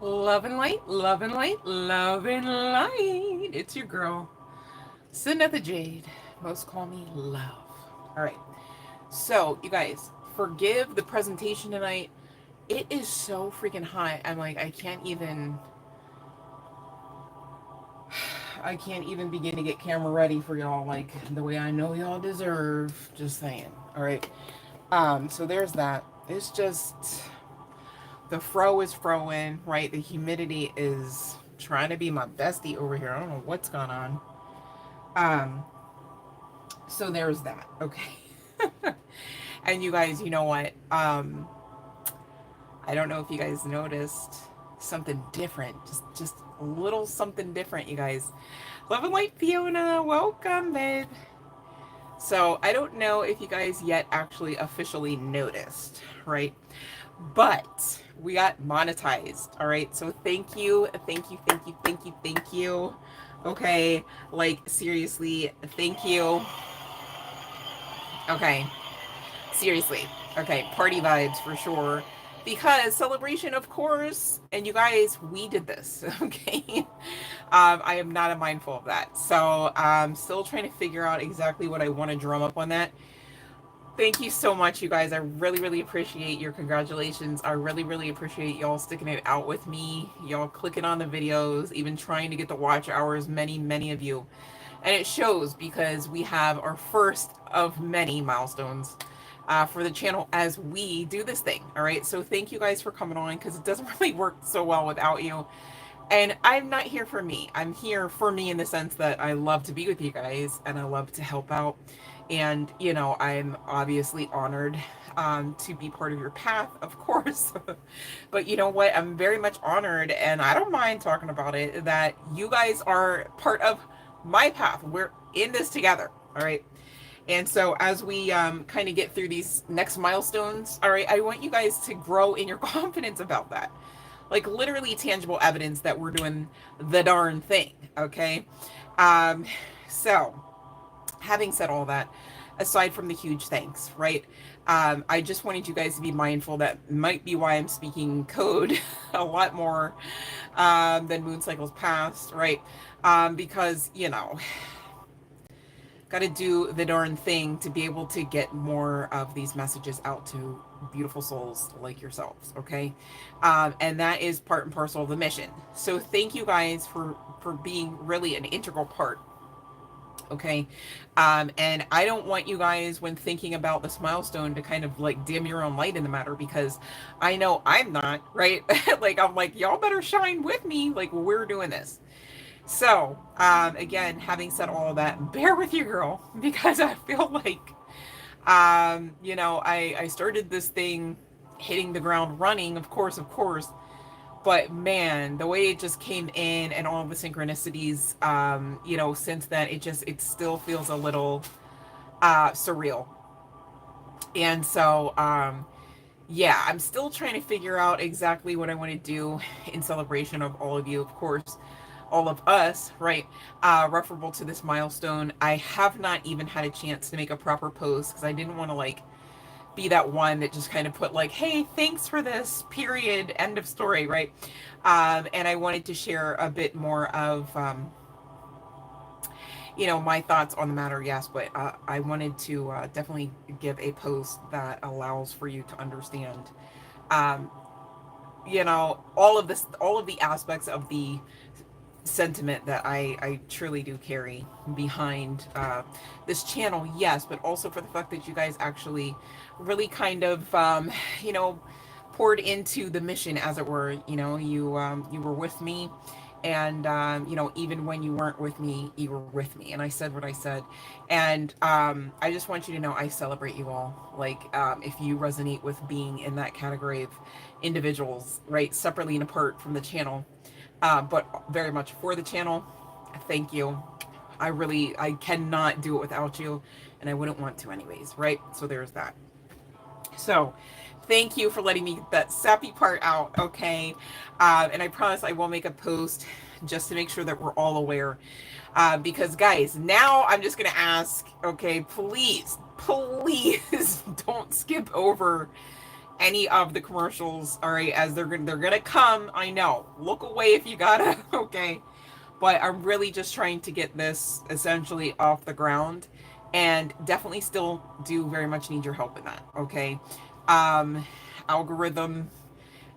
Love and light, love and light, love and light. It's your girl, CYNETHA Jade. Most call me Love. All right. So, you guys, forgive the presentation tonight. It is so freaking hot. I'm like, I can't even begin to get camera ready for y'all like the way I know y'all deserve. Just saying. All right. So there's that. It's just the fro is froing, right? The humidity is trying to be my bestie over here. I don't know what's going on. Um, so there's that. Okay. And you guys, you know what? I don't know if you guys noticed something different. Just a little something different, you guys. Love and light, Fiona. Welcome, babe. So I don't know if you guys yet actually officially noticed, right? But we got monetized. All right. So thank you. Thank you. Thank you. Thank you. Thank you. Okay. Like, seriously, thank you. Okay. Seriously. Okay. Party vibes for sure. Because celebration, of course. And you guys, we did this. Okay. I am not mindful of that. So I'm still trying to figure out exactly what I want to drum up on that. Thank you so much, you guys. I really, really appreciate your congratulations. I really, really appreciate y'all sticking it out with me. Y'all clicking on the videos, even trying to get the watch hours, many, many of you. And it shows because we have our first of many milestones for the channel as we do this thing. All right. So thank you guys for coming on because it doesn't really work so well without you. And I'm not here for me. I'm here for me in the sense that I love to be with you guys and I love to help out. And, you know, I'm obviously honored to be part of your path, of course. But you know what? I'm very much honored, and I don't mind talking about it, that you guys are part of my path. We're in this together. All right. And so as we kind of get through these next milestones, all right, I want you guys to grow in your confidence about that. Like literally tangible evidence that we're doing the darn thing. Okay. Um, so having said all that, aside from the huge thanks, right? I just wanted you guys to be mindful. That might be why I'm speaking code a lot more than moon cycles past, right? Because, you know, got to do the darn thing to be able to get more of these messages out to beautiful souls like yourselves, okay? And that is part and parcel of the mission. So thank you guys for being really an integral part. Okay. And I don't want you guys, when thinking about this milestone, to kind of like dim your own light in the matter, because I know I'm not, right? Like, I'm like, y'all better shine with me. Like, we're doing this. So, again, having said all of that, bear with your girl, because I feel like, you know, I started this thing hitting the ground running, of course, but man, the way it just came in and all of the synchronicities, you know, since then, it still feels a little surreal. And so, yeah, I'm still trying to figure out exactly what I want to do in celebration of all of you, of course, all of us, right? Referable to this milestone. I have not even had a chance to make a proper post because I didn't want to like be that one that just kind of put like, hey, thanks for this, period, end of story, right? And I wanted to share a bit more of, you know, my thoughts on the matter, yes, but I wanted to definitely give a post that allows for you to understand, um, you know, all of this, all of the aspects of the sentiment that I truly do carry behind this channel, yes, but also for the fact that you guys actually really kind of, you know, poured into the mission, as it were. You know, you were with me, and you know, even when you weren't with me, you were with me, and I said what I said. And I just want you to know I celebrate you all. Like, if you resonate with being in that category of individuals, right, separately and apart from the channel, but very much for the channel, thank you. I cannot do it without you, and I wouldn't want to anyways, right? So there's that. So thank you for letting me get that sappy part out, okay? And I promise I will make a post just to make sure that we're all aware. Because guys, now I'm just gonna ask, okay, please, please don't skip over any of the commercials, all right, as they're gonna come. I know. Look away if you gotta, okay. But I'm really just trying to get this essentially off the ground, and definitely still do very much need your help in that, okay? Um, algorithm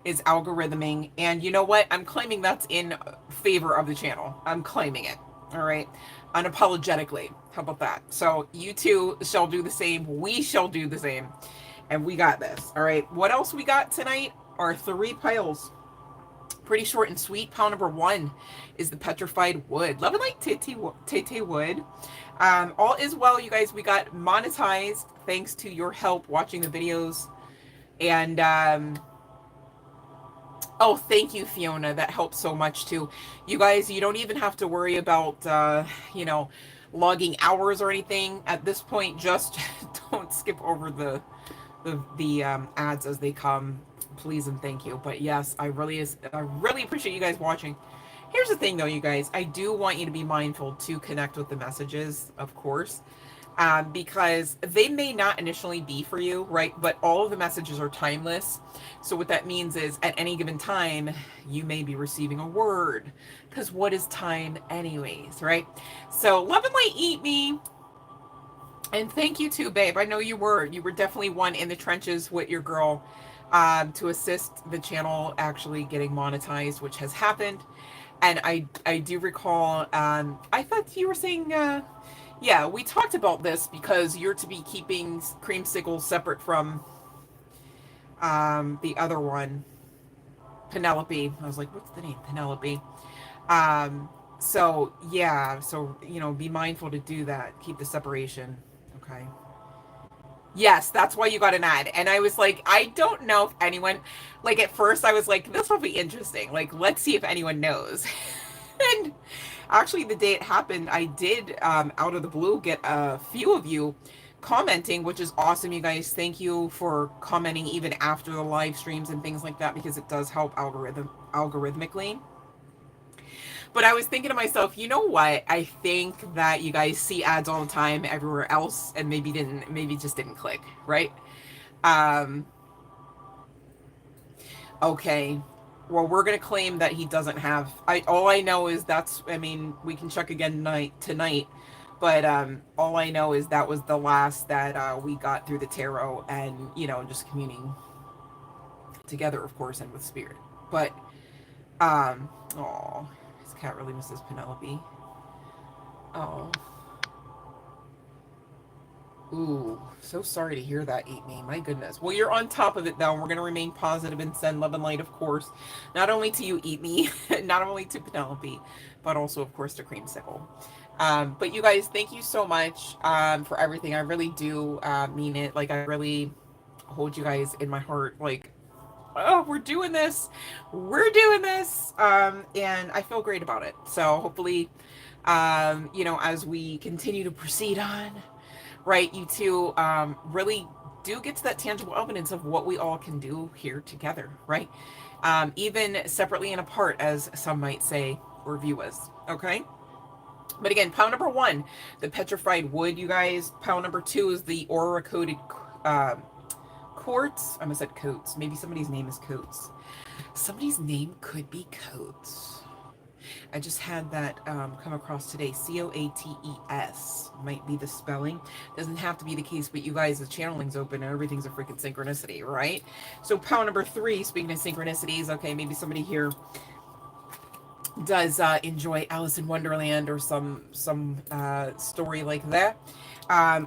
is algorithming, and you know what? I'm claiming that's in favor of the channel. I'm claiming it, all right? Unapologetically. How about that? So you two shall do the same. We shall do the same. And we got this, all right? What else we got tonight are 3 piles. Pretty short and sweet. Pile number 1 is the petrified wood. Love and light Tete wood. All is well, you guys. We got monetized thanks to your help watching the videos. And oh, thank you, Fiona. That helps so much too. You guys, you don't even have to worry about you know, logging hours or anything at this point. Just don't skip over the ads as they come, please and thank you. But yes, I really appreciate you guys watching. Here's the thing though, you guys, I do want you to be mindful to connect with the messages, of course, because they may not initially be for you, right? But all of the messages are timeless. So what that means is at any given time, you may be receiving a word, because what is time anyways, right? So love and light, eat me. And thank you too, babe. I know you were definitely one in the trenches with your girl, to assist the channel actually getting monetized, which has happened. And I do recall, I thought you were saying, yeah, we talked about this because you're to be keeping Creamsicle separate from the other one, Penelope. I was like, what's the name? Penelope. So yeah, so you know, be mindful to do that. Keep the separation. Okay. Yes, that's why you got an ad. And I was like, I don't know if anyone, like at first I was like, this will be interesting. Like, let's see if anyone knows. And actually the day it happened, I did, out of the blue, get a few of you commenting, which is awesome, you guys. Thank you for commenting even after the live streams and things like that, because it does help algorithmically. But I was thinking to myself, you know what? I think that you guys see ads all the time everywhere else, and maybe just didn't click, right? Um, okay. Well, we're gonna claim that he doesn't have. All I know is that's. I mean, we can check again tonight, but all I know is that was the last that we got through the tarot, and you know, just communing together, of course, and with spirit. But oh. Cat really misses Penelope. Oh. Ooh, so sorry to hear that, Eat Me. My goodness. Well, you're on top of it, though. We're going to remain positive and send love and light, of course. Not only to you, Eat Me, not only to Penelope, but also, of course, to Creamsicle. But you guys, thank you so much for everything. I really do mean it. Like, I really hold you guys in my heart. Like, oh, we're doing this. And I feel great about it. So hopefully, you know, as we continue to proceed on, right, you two really do get to that tangible evidence of what we all can do here together, right? Even separately and apart, as some might say or view us, okay? But again, pile number 1, the petrified wood, you guys. Pile number 2 is the aura-coated quartz. I almost said Coates. Maybe somebody's name is Coates. Somebody's name could be Coates. I just had that come across today. Coates might be the spelling. Doesn't have to be the case, but you guys, the channeling's open and everything's a freaking synchronicity, right? So pile number 3, speaking of synchronicities, okay, maybe somebody here does enjoy Alice in Wonderland or some story like that.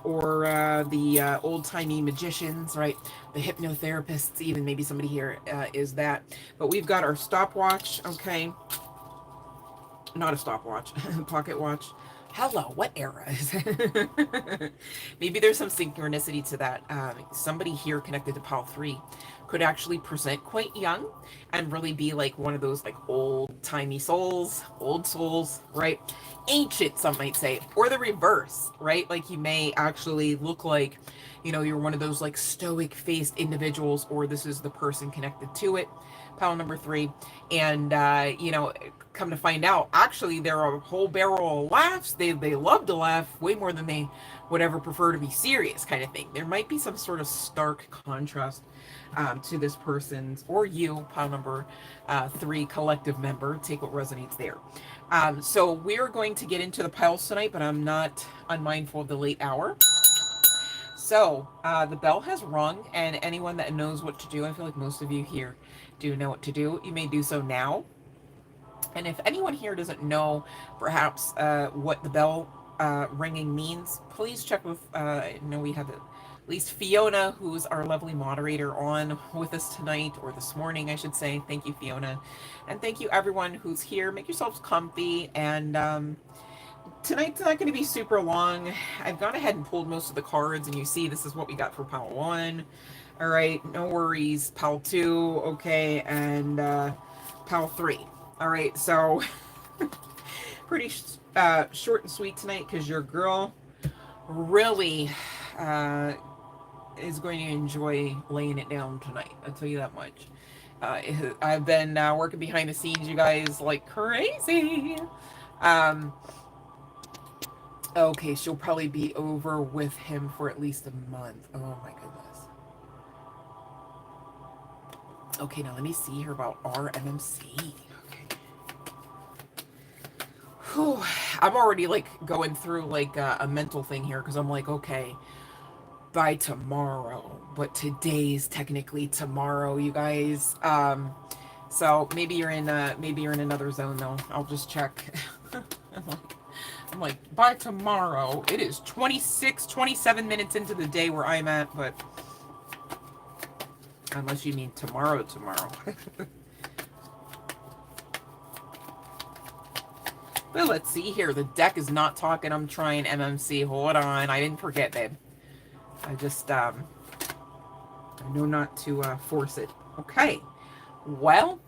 Or the old-timey magicians, right? The hypnotherapists, even maybe somebody here is that. But we've got our stopwatch, okay? Not a stopwatch, pocket watch. Hello, what era is it? Maybe there's some synchronicity to that. Somebody here connected to pile 3 could actually present quite young and really be like one of those like old-timey souls, old souls, right? Ancient, some might say, or the reverse, right? Like you may actually look like, you know, you're one of those like stoic-faced individuals, or this is the person connected to it, pile number 3, and you know, come to find out, actually, they're a whole barrel of laughs. They love to laugh way more than they would ever prefer to be serious, kind of thing. There might be some sort of stark contrast to this person's, or you, pile number 3, collective member. Take what resonates there. So we're going to get into the piles tonight, but I'm not unmindful of the late hour. So the bell has rung, and anyone that knows what to do, I feel like most of you here do know what to do. You may do so now. And if anyone here doesn't know perhaps what the bell ringing means, please check with, I know we have at least Fiona, who's our lovely moderator, on with us tonight, or this morning, I should say. Thank you, Fiona. And thank you, everyone who's here. Make yourselves comfy. And tonight's not going to be super long. I've gone ahead and pulled most of the cards, and you see this is what we got for pile 1. All right, no worries. Pile 2, okay, and pile 3. All right, so pretty short and sweet tonight, because your girl really is going to enjoy laying it down tonight. I'll tell you that much. I've been working behind the scenes, you guys, like crazy. Okay, she'll probably be over with him for at least a month. Oh my goodness. Okay, now let me see here about RMMC. Whew. I'm already like going through like a mental thing here, because I'm like, okay, by tomorrow, but today's technically tomorrow, you guys. So maybe you're in another zone though. I'll just check. I'm like, by tomorrow, it is 27 minutes into the day where I'm at, but unless you mean tomorrow. But let's see here. The deck is not talking. I'm trying MMC. Hold on. I didn't forget, babe. I just, I know not to force it. Okay. Well,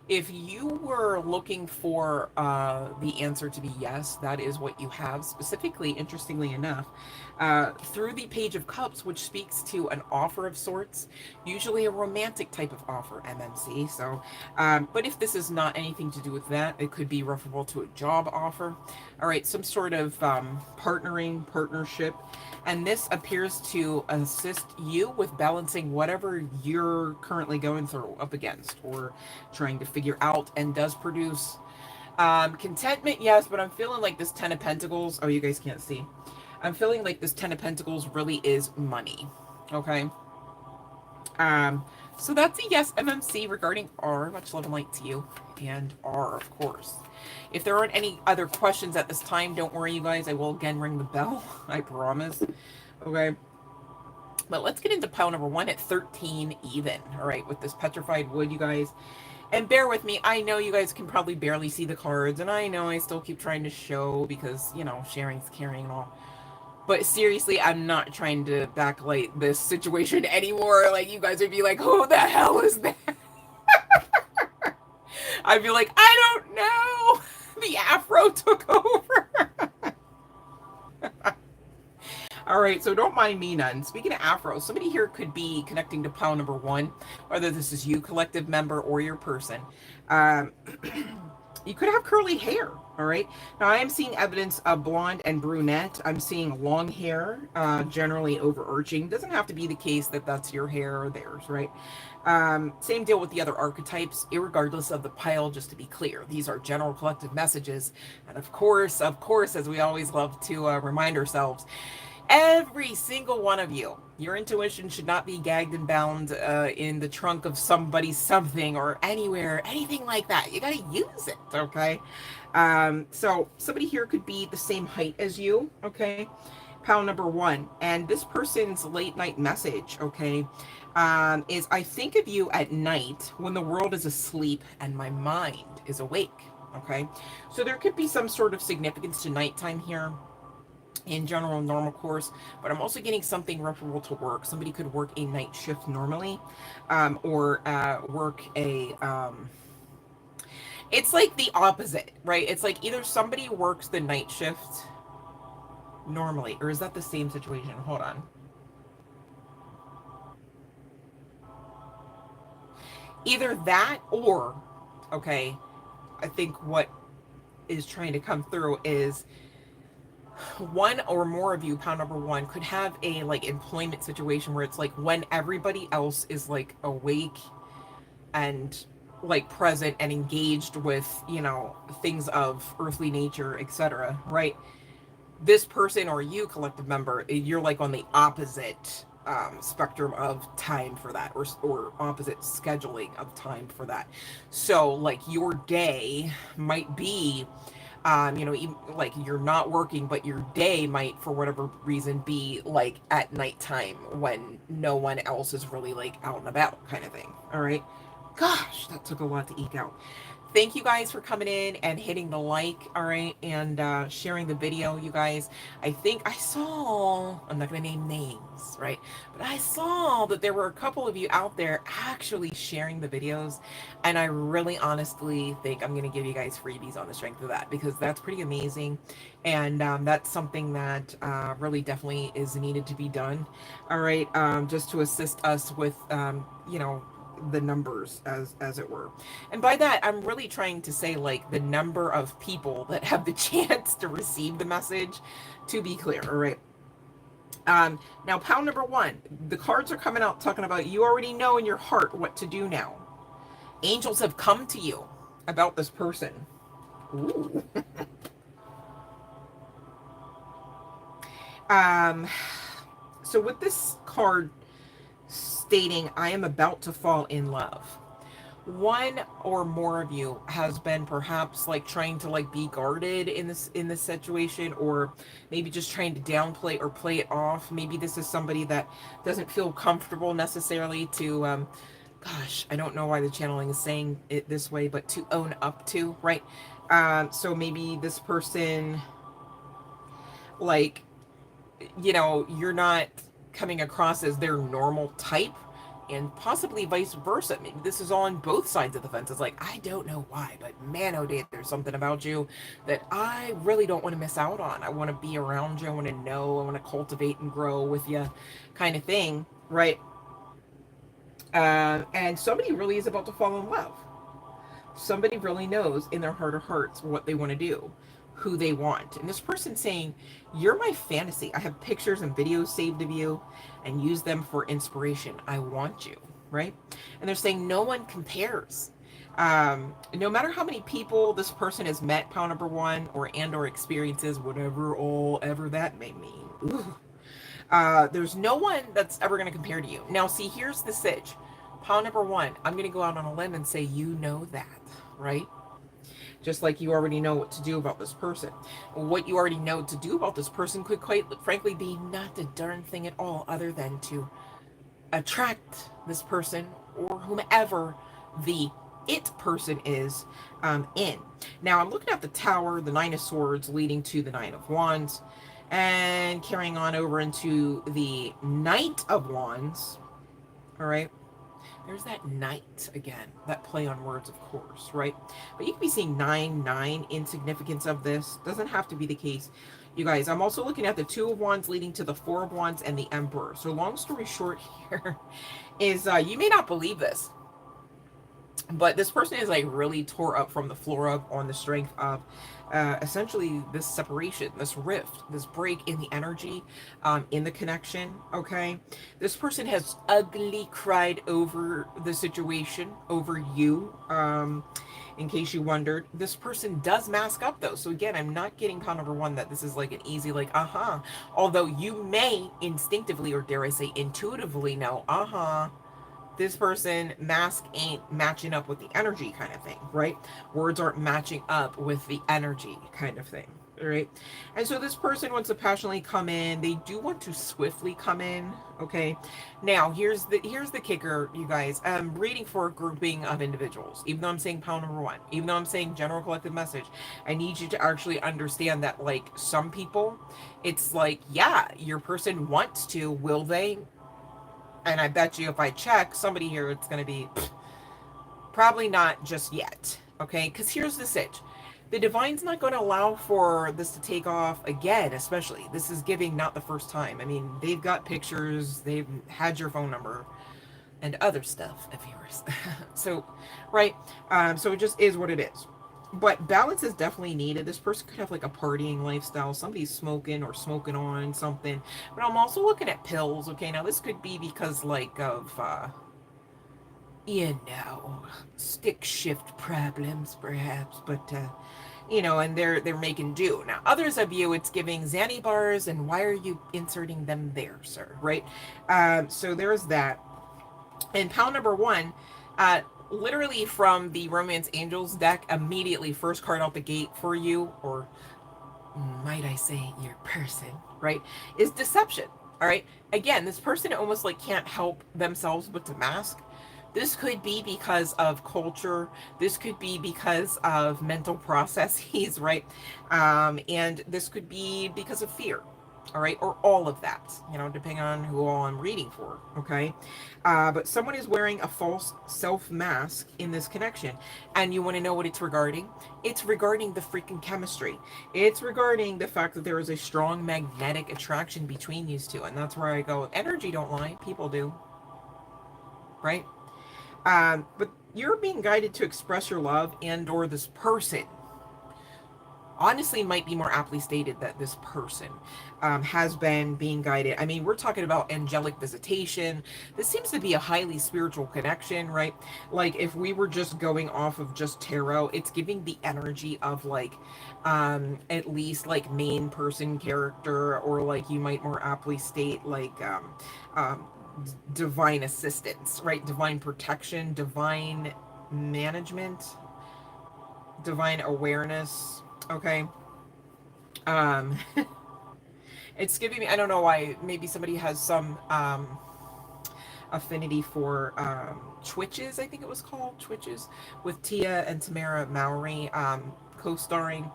if you were looking for the answer to be yes, that is what you have. Specifically, interestingly enough, through the Page of Cups, which speaks to an offer of sorts, usually a romantic type of offer, MMC. So, but if this is not anything to do with that, it could be referable to a job offer. All right, some sort of partnership. And this appears to assist you with balancing whatever you're currently going through up against or trying to figure out, and does produce contentment, yes, but I'm feeling like this 10 of Pentacles, oh, you guys can't see. I'm feeling like this 10 of Pentacles really is money, okay? So that's a yes, MMC, regarding R. Much love and light to you, and R, of course. If there aren't any other questions at this time, don't worry, you guys. I will again ring the bell. I promise. Okay. But let's get into pile number 1 at 13 even. All right, with this petrified wood, you guys. And bear with me. I know you guys can probably barely see the cards, and I know I still keep trying to show because, you know, sharing's caring and all. But seriously, I'm not trying to backlight this situation anymore. Like, you guys would be like, who the hell is that? I'd be like, I don't know. The afro took over. All right, so don't mind me none. Speaking of afro, somebody here could be connecting to pile number 1, whether this is you, collective member, or your person. You could have curly hair, all right? Now, I am seeing evidence of blonde and brunette. I'm seeing long hair, generally overarching. Doesn't have to be the case that that's your hair or theirs, right? Same deal with the other archetypes, irregardless of the pile, just to be clear. These are general collective messages. And of course, as we always love to remind ourselves, every single one of you, your intuition should not be gagged and bound in the trunk of somebody's something or anywhere, anything like that. You got to use it, okay? So somebody here could be the same height as you, okay? Pile number 1. And this person's late night message, okay, is I think of you at night when the world is asleep and my mind is awake, okay? So there could be some sort of significance to nighttime here in general, normal course, but I'm also getting something referable to work. Somebody could work a night shift normally, or work a, it's like the opposite, right? It's like either somebody works the night shift normally, or is that the same situation? Hold on. Either that or, okay, I think what is trying to come through is one or more of you, pile number one, could have a like employment situation where it's like when everybody else is like awake and like present and engaged with, you know, things of earthly nature, etc., right? This person or you, collective member, you're like on the opposite spectrum of time for that, or opposite scheduling of time for that. So like your day might be you know, like you're not working, but your day might, for whatever reason, be like at nighttime when no one else is really like out and about, kind of thing. All right. Gosh, that took a lot to eke out. Thank you guys for coming in and hitting the like, all right, and sharing the video, you guys. I think I saw, I'm not going to name names, right, but I saw that there were a couple of you out there actually sharing the videos, and I really honestly think I'm going to give you guys freebies on the strength of that, because that's pretty amazing, and that's something that really definitely is needed to be done, all right, just to assist us with, you know, the numbers, as it were. And by that, I'm really trying to say like the number of people that have the chance to receive the message, to be clear. All right. Now, pound number one, the cards are coming out talking about you already know in your heart what to do now. Angels have come to you about this person. Ooh. So with this card stating, I am about to fall in love, one or more of you has been perhaps like trying to like be guarded in this situation, or maybe just trying to downplay or play it off. Maybe this is somebody that doesn't feel comfortable necessarily to gosh, I don't know why the channeling is saying it this way, but to own up to, right? So maybe this person, like, you know, you're not coming across as their normal type, and possibly vice versa. Maybe this is on both sides of the fence. It's like, I don't know why, but man, oh, Dave, there's something about you that I really don't want to miss out on. I want to be around you. I want to know. I want to cultivate and grow with you, kind of thing, right? And somebody really is about to fall in love. Somebody really knows in their heart of hearts what they want to do, who they want. And this person saying, you're my fantasy. I have pictures and videos saved of you and use them for inspiration. I want you, right? And they're saying no one compares. No matter how many people this person has met, pile number one, or experiences, whatever all ever that may mean. Ooh. There's no one that's ever going to compare to you. Now, see, here's the sitch. Pile number one, I'm going to go out on a limb and say, you know that, right? Just like you already know what to do about this person. What you already know to do about this person could quite frankly be not a darn thing at all, other than to attract this person or whomever the it person is in. Now, I'm looking at the Tower, the Nine of Swords leading to the Nine of Wands, and carrying on over into the Knight of Wands. All right. There's that knight again, that play on words, of course, right? But you can be seeing 9, in significance of this. Doesn't have to be the case. You guys, I'm also looking at the Two of Wands leading to the Four of Wands and the Emperor. So long story short here is you may not believe this, but this person is like really tore up from the floor up on the strength of essentially this separation, this rift, this break in the energy, in the connection. Okay, this person has ugly cried over the situation, over you. In case you wondered, this person does mask up though. So again, I'm not getting pile number one that this is like an easy like although you may instinctively, or dare I say intuitively, know this person mask ain't matching up with the energy, kind of thing, right? Words aren't matching up with the energy, kind of thing, right? And so this person wants to passionately come in. They do want to swiftly come in. Okay, now here's the kicker, you guys. I'm reading for a grouping of individuals. Even though I'm saying pile number one, even though I'm saying general collective message, I need you to actually understand that like some people, it's like, yeah, your person wants to, will they? And I bet you if I check somebody here, it's going to be probably not just yet. Okay, because here's the sitch. The divine's not going to allow for this to take off again, especially. This is giving not the first time. I mean, they've got pictures, they've had your phone number, and other stuff of yours. So, right, so it just is what it is. But balance is definitely needed. This person could have like a partying lifestyle. Somebody's smoking or smoking on something. But I'm also looking at pills. Okay, now this could be because like of you know, stick shift problems perhaps, but you know, and they're making do. Now others of you, it's giving Xanny bars, and why are you inserting them there, sir? Right? So there's that. And pal number one, uh, literally from the Romance Angels deck, immediately first card out the gate for you, or might I say your person, right, is deception. All right. Again, this person almost like can't help themselves but to mask. This could be because of culture. This could be because of mental processes, right? And this could be because of fear, all right, or all of that, you know, depending on who all I'm reading for, okay? But someone is wearing a false self mask in this connection, and you want to know what it's regarding? It's regarding the freaking chemistry. It's regarding the fact that there is a strong magnetic attraction between these two, and that's where I go, energy don't lie, people do, right? But you're being guided to express your love and or this person, honestly, might be more aptly stated that this person has been being guided. I mean, we're talking about angelic visitation. This seems to be a highly spiritual connection, right? Like if we were just going off of just tarot, it's giving the energy of like at least like main person character, or like you might more aptly state like um, divine assistance, right? Divine protection, divine management, divine awareness. Okay. um it's giving me, I don't know why, maybe somebody has some affinity for Twitches, I think it was called Twitches, with Tia and Tamara Mowry co-starring,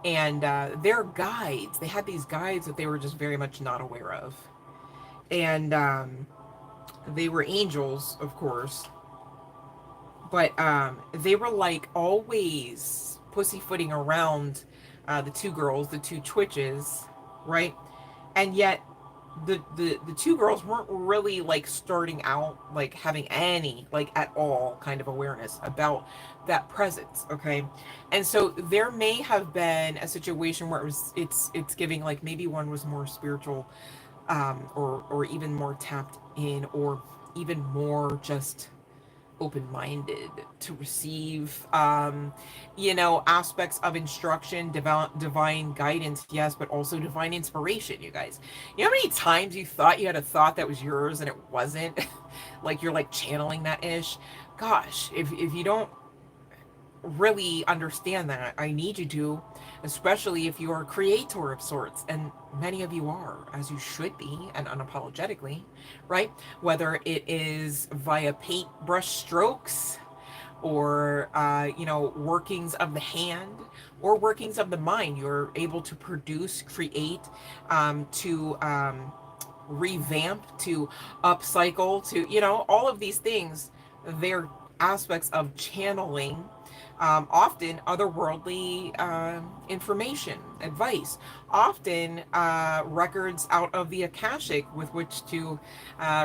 and their guides, they had these guides that they were just very much not aware of, and they were angels, of course, but they were like always pussyfooting around the two girls, the two Twitches, right? And yet the two girls weren't really like starting out like having any like at all kind of awareness about that presence, okay? And so there may have been a situation where it's giving like maybe one was more spiritual, or even more tapped in, or even more just open-minded to receive you know, aspects of instruction, divine guidance, yes, but also divine inspiration. You guys, you know how many times you thought you had a thought that was yours and it wasn't? Like you're like channeling that ish. Gosh, if you don't really understand that, I need you to, especially if you're a creator of sorts, and many of you are, as you should be, and unapologetically, right? Whether it is via paintbrush strokes, or you know, workings of the hand, or workings of the mind, you're able to produce, create, to revamp, to upcycle, to, you know, all of these things. They're aspects of channeling, often otherworldly information, advice, often records out of the Akashic with which to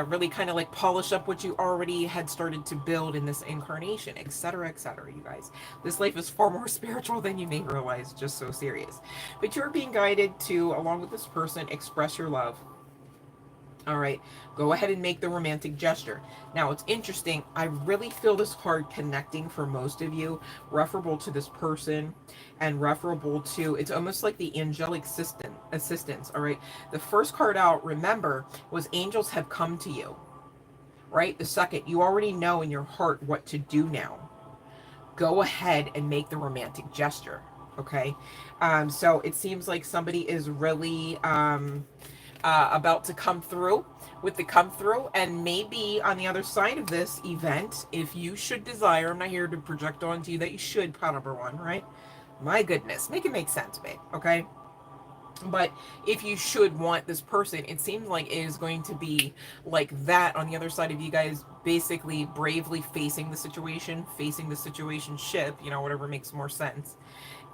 really kind of like polish up what you already had started to build in this incarnation, etc., etc. You guys, this life is far more spiritual than you may realize, just so serious. But you're being guided to, along with this person, express your love. All right, go ahead and make the romantic gesture. Now, it's interesting. I really feel this card connecting for most of you, referable to this person, and referable to, it's almost like the angelic assistance. All right, the first card out, remember, was angels have come to you. Right, the second, you already know in your heart what to do now. Go ahead and make the romantic gesture. Okay, so it seems like somebody is really about to come through with the come through, and maybe on the other side of this event, if you should desire, I'm not here to project onto you that you should, part number one, right? My goodness, make it make sense, babe. Okay, but if you should want this person, it seems like it is going to be like that on the other side of you guys basically bravely facing the situation ship, you know, whatever makes more sense,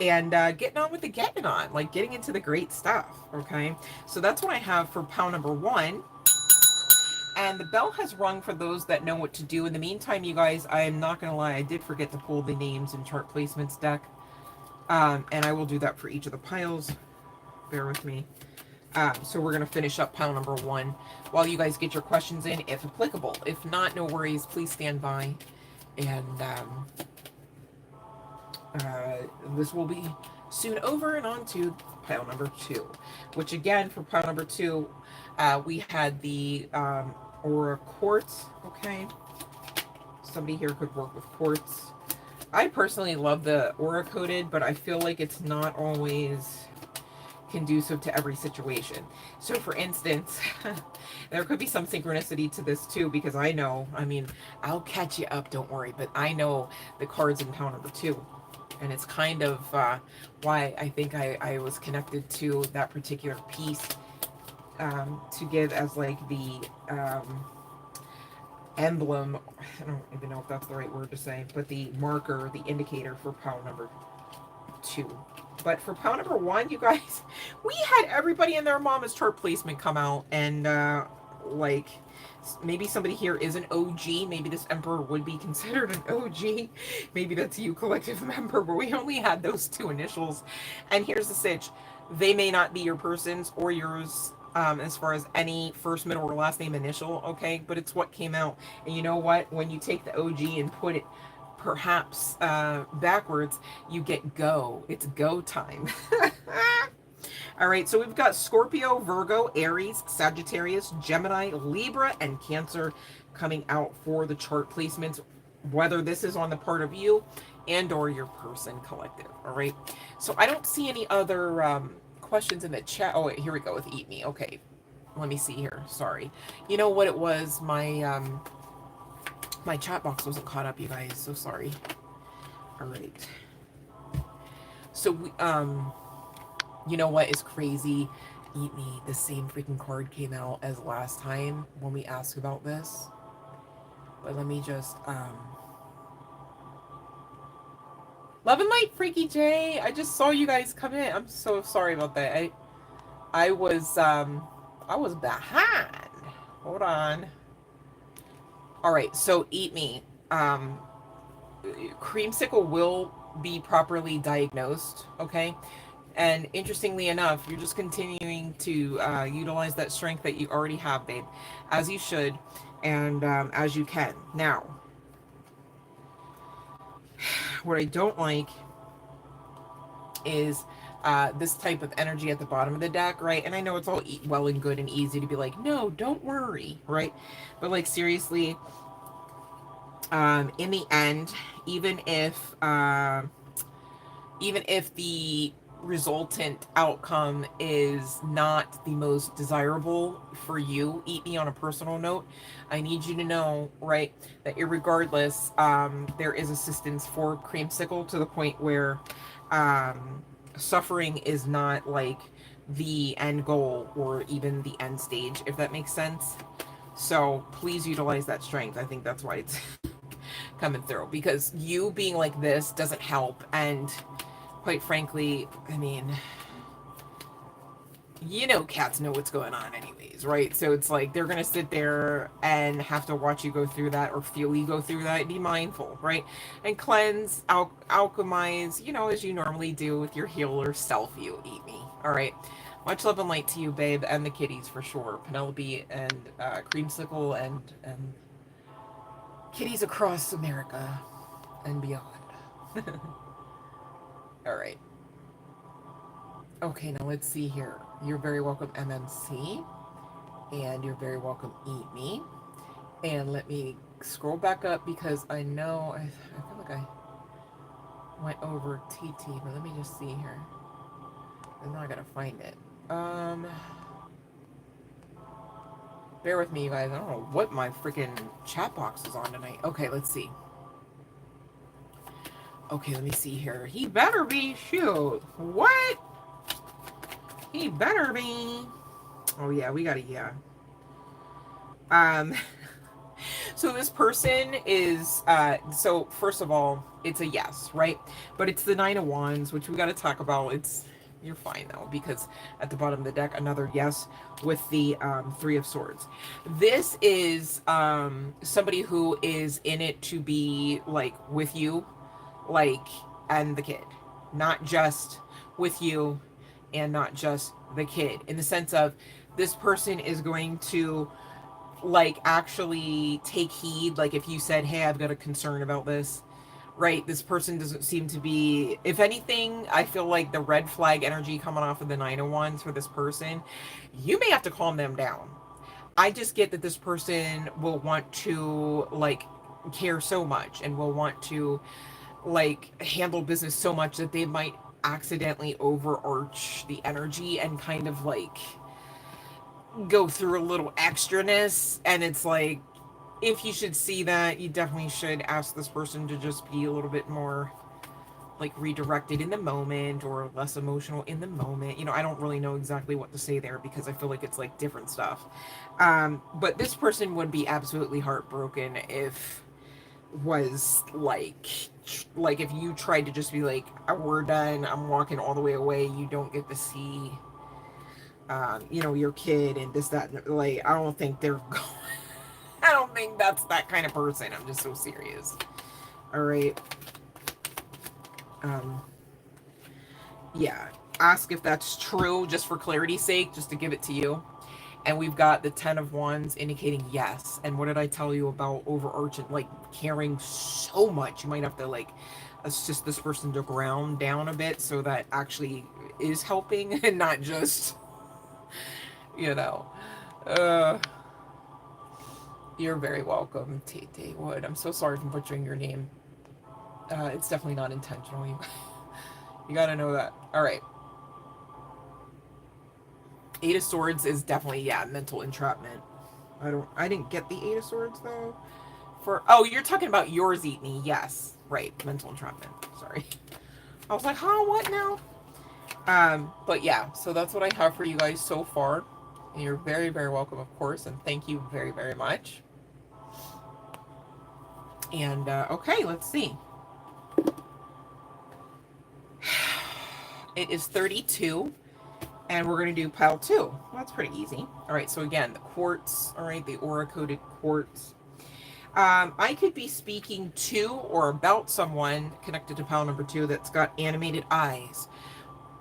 and getting on with the getting on, like getting into the great stuff. Okay, so that's what I have for pile number one. And the bell has rung for those that know what to do. In the meantime, you guys, I am not going to lie, I did forget to pull the names and chart placements deck. And I will do that for each of the piles. Bear with me. So we're going to finish up pile number 1 while you guys get your questions in, if applicable. If not, no worries. Please stand by. And this will be soon over and on to pile number 2. Which again, for pile number 2, we had the Aura Quartz. Okay. Somebody here could work with quartz. I personally love the Aura Coated, but I feel like it's not always conducive to every situation. So for instance, there could be some synchronicity to this too, because I know, I mean, I'll catch you up, don't worry, but I know the cards in pile number 2. And it's kind of why I think I was connected to that particular piece to give as like the emblem, I don't even know if that's the right word to say, but the marker, the indicator for pile number 2. But for pile number 1, you guys, we had everybody and their mama's chart placement come out, and like maybe somebody here is an OG. Maybe this emperor would be considered an OG. Maybe that's you, collective member, but we only had those 2 initials. And here's the sitch. They may not be your person's or yours as far as any first, middle, or last name initial, okay? But it's what came out. And you know what? When you take the OG and put it perhaps backwards, you get go. It's go time. All right, so we've got Scorpio, Virgo, Aries, Sagittarius, Gemini, Libra, and Cancer coming out for the chart placements, whether this is on the part of you and or your person, collective. All right, so I don't see any other questions in the chat. Oh, wait, here we go with Eat Me. Okay, let me see here. Sorry. You know what it was? My chat box wasn't caught up, you guys. So sorry. All right. So we, you know what is crazy? Eat Me. The same freaking card came out as last time when we asked about this. But let me just, Love and Light, Freaky J. I just saw you guys come in. I'm so sorry about that. I was behind. Hold on. All right, so Eat Me. Creamsicle will be properly diagnosed, okay? And interestingly enough, you're just continuing to utilize that strength that you already have, babe, as you should, and as you can. Now, what I don't like is this type of energy at the bottom of the deck, right? And I know it's all well and good and easy to be like, no, don't worry, right? But like, seriously, in the end, even if the resultant outcome is not the most desirable for you, Eat Me, on a personal note, I need you to know, right, that irregardless, there is assistance for Creamsicle to the point where suffering is not like the end goal or even the end stage, if that makes sense. So please utilize that strength. I think that's why it's coming through, because you being like this doesn't help. And quite frankly, I mean, you know, cats know what's going on anyways, right? So it's like they're gonna sit there and have to watch you go through that or feel you go through that. Be mindful, right? And cleanse, alchemize, you know, as you normally do with your healer self. You Eat Me. All right, much love and light to you, babe, and the kitties for sure. Penelope and Creamsicle and kitties across America and beyond. All right. Okay, now let's see here. You're very welcome, MMC. And you're very welcome, Eat Me. And let me scroll back up because I know, I feel like I went over TT, but let me just see here. And now I gotta find it. Bear with me, you guys. I don't know what my freaking chat box is on tonight. Okay, let's see. Okay, let me see here. He better be. Shoot. What? He better be. Oh, yeah, we gotta, yeah. So this person is, so first of all, it's a yes, right? But it's the 9 of Wands, which we gotta talk about. You're fine though, because at the bottom of the deck, another yes with the 3 of Swords. This is somebody who is in it to be like with you, like, and the kid. not just with you and not just the kid, in the sense of this person is going to like actually take heed. Like if you said, hey, I've got a concern about this, right? This person doesn't seem to be, if anything, I feel like the red flag energy coming off of the 901s for this person, you may have to calm them down. I just get that this person will want to like care so much and will want to like handle business so much that they might accidentally overarch the energy and kind of like go through a little extraness. And it's like, if you should see that, you definitely should ask this person to just be a little bit more like redirected in the moment or less emotional in the moment. You know, I don't really know exactly what to say there because I feel like it's like different stuff. But this person would be absolutely heartbroken if was like if you tried to just be like, we're done, I'm walking all the way away, you don't get to see you know, your kid and this, that, and like, I don't think they're going, I don't think that's that kind of person. I'm just so serious. All right. Yeah. Ask if that's true, just for clarity's sake, just to give it to you. And we've got the 10 of Wands indicating yes. And what did I tell you about overarching, like caring so much? You might have to like assist this person to ground down a bit so that actually is helping and not just, you know. Uh, you're very welcome, Tate Wood. I'm so sorry for butchering your name. It's definitely not intentional. You gotta know that. All right. Eight of Swords is definitely, yeah, mental entrapment. I didn't get the Eight of Swords though. Oh, you're talking about yours, Eat Me. Yes. Right. Mental entrapment. Sorry. I was like, huh, what now? But yeah, so that's what I have for you guys so far. And you're very, very welcome, of course, and thank you very, very much. And okay, let's see. It is 32, and we're going to do pile 2. Well, that's pretty easy. All right, so again, the quartz, all right, the aura-coded quartz. I could be speaking to or about someone connected to pile number 2 that's got animated eyes.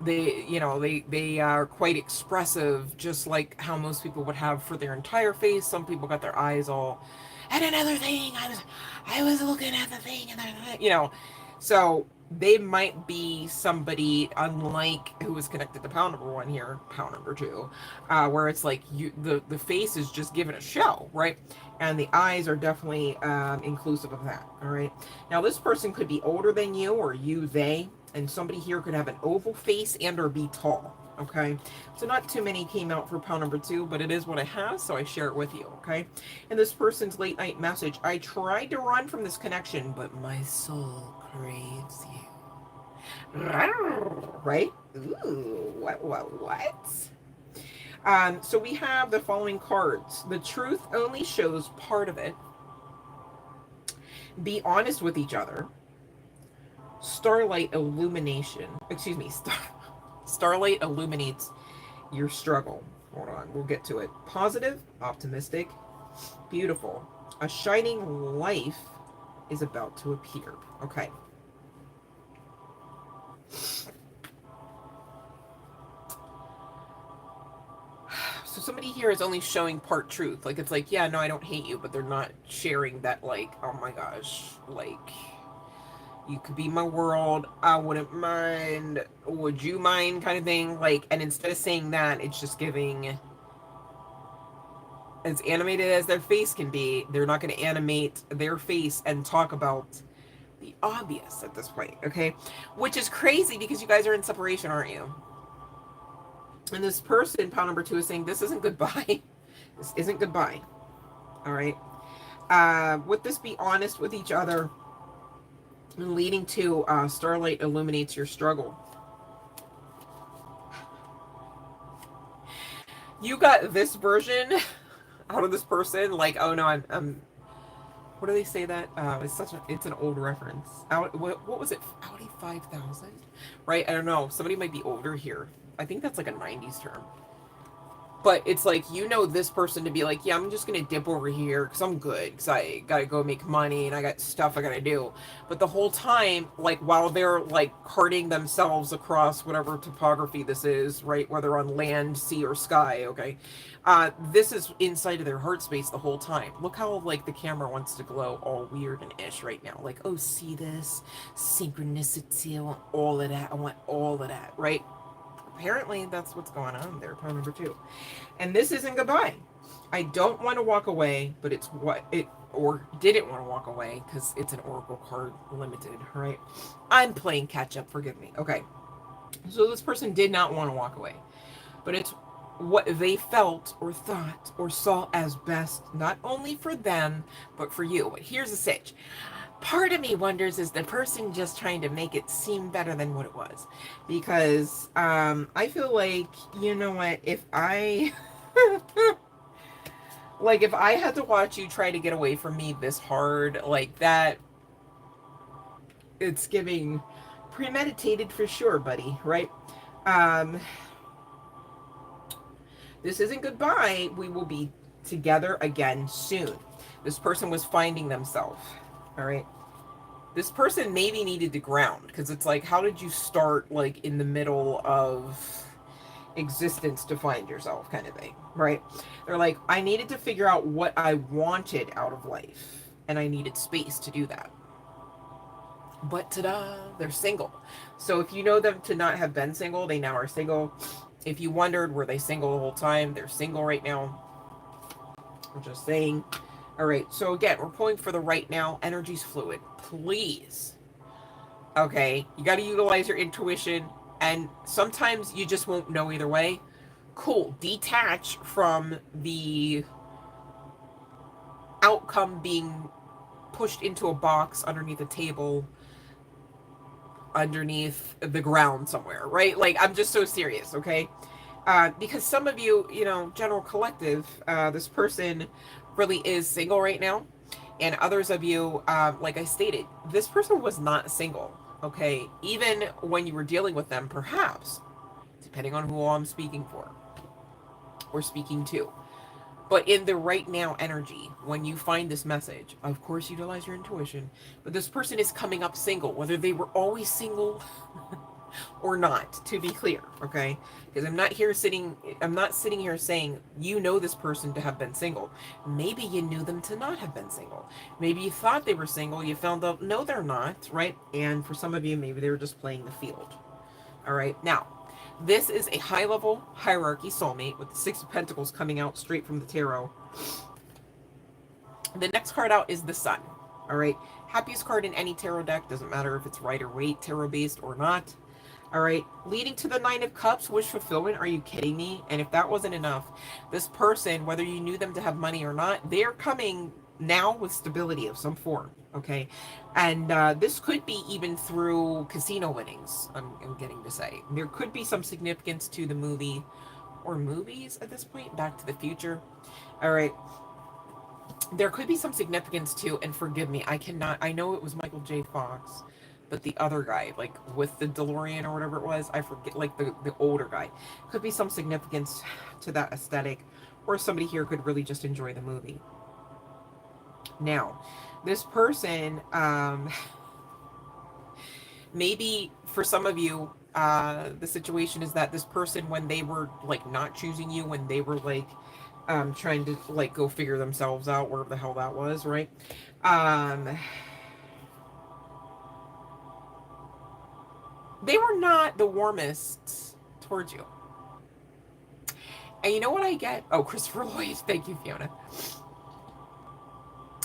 They, you know, they are quite expressive, just like how most people would have for their entire face. Some people got their eyes all, and another thing, I was looking at the thing, and you know, so they might be somebody unlike who was connected to pile number 1 here, pile number 2, where it's like the face is just given a show, right? And the eyes are definitely inclusive of that. All right. Now this person could be older than you, or they, and somebody here could have an oval face and or be tall. Okay, so not too many came out for pile number 2, but it is what I have, so I share it with you. Okay, and this person's late night message: I tried to run from this connection, but my soul craves you. Right? Ooh, what? So we have the following cards. The truth only shows part of it. Be honest with each other. Starlight illumination. Excuse me. Starlight illuminates your struggle. Hold on. We'll get to it. Positive, optimistic, beautiful. A shining life is about to appear. Okay. So somebody here is only showing part truth. Like, it's like, yeah, no, I don't hate you, but they're not sharing that, like, oh my gosh, like, you could be my world, I wouldn't mind, would you mind, kind of thing. Like, and instead of saying that, it's just giving, as animated as their face can be, they're not going to animate their face and talk about the obvious at this point, okay? Which is crazy because you guys are in separation, aren't you? And this person, pile number 2, is saying, this isn't goodbye. This isn't goodbye. All right. Would this be honest with each other, leading to starlight illuminates your struggle? You got this version out of this person, like, oh no, I'm what do they say that? It's an old reference. What was it? Audi 5000, right? I don't know. Somebody might be older here. I think that's like a 90s term. But it's like, you know, this person to be like, yeah, I'm just going to dip over here because I'm good, because I got to go make money and I got stuff I got to do. But the whole time, like, while they're like carting themselves across whatever topography this is, right? Whether on land, sea, or sky, okay? This is inside of their heart space the whole time. Look how, like, the camera wants to glow all weird and ish right now. Like, oh, see this? Synchronicity. I want all of that. I want all of that, right? Apparently, that's what's going on there. Point number 2. And this isn't goodbye. I don't want to walk away, but it's what it, or didn't want to walk away because it's an oracle card limited, right? I'm playing catch up, forgive me. Okay. So this person did not want to walk away, but it's what they felt or thought or saw as best, not only for them, but for you. But here's the sitch. Part of me wonders, is the person just trying to make it seem better than what it was? Because I feel like, you know what, if I like, if I had to watch you try to get away from me this hard, like that, it's giving premeditated for sure, buddy, right? Um, this isn't goodbye. We will be together again soon. This person was finding themselves, all right? This person maybe needed to ground, because it's like, how did you start, like, in the middle of existence to find yourself, kind of thing, right? They're like, I needed to figure out what I wanted out of life, and I needed space to do that. But ta-da, they're single. So if you know them to not have been single, they now are single. If you wondered, were they single the whole time? They're single right now. I'm just saying. All right, so again, we're pulling for the right now. Energy's fluid. Please. Okay, you got to utilize your intuition, and sometimes you just won't know either way. Cool. Detach from the outcome being pushed into a box underneath a table, underneath the ground somewhere, right? Like, I'm just so serious, okay? Because some of you, you know, general collective, this person really is single right now. And others of you, like I stated, this person was not single, okay? Even when you were dealing with them, perhaps, depending on who I'm speaking for or speaking to. But in the right now energy, when you find this message, of course, utilize your intuition. But this person is coming up single, whether they were always single or not, to be clear, okay? Because I'm not sitting here saying you know this person to have been single. Maybe you knew them to not have been single. Maybe you thought they were single, you found out no, they're not, right? And for some of you, maybe they were just playing the field. All right, now, this is a high-level hierarchy soulmate with the Six of Pentacles coming out straight from the tarot. The next card out is the Sun. All right, happiest card in any tarot deck. Doesn't matter if it's Rider-Waite tarot-based or not. All right, leading to the Nine of Cups, wish fulfillment. Are you kidding me? And if that wasn't enough, this person, whether you knew them to have money or not, they're coming now with stability of some form, okay? And this could be even through casino winnings, I'm getting to say. There could be some significance to the movie, or movies at this point, Back to the Future. All right, there could be some significance to, and forgive me, I know it was Michael J. Fox, but the other guy, like with the DeLorean or whatever it was, I forget, like the older guy, could be some significance to that aesthetic, or somebody here could really just enjoy the movie. Now, this person, maybe for some of you, the situation is that this person, when they were like not choosing you, when they were like trying to like go figure themselves out, wherever the hell that was, right? They were not the warmest towards you. And you know what I get? Oh, Christopher Lloyd. Thank you, Fiona.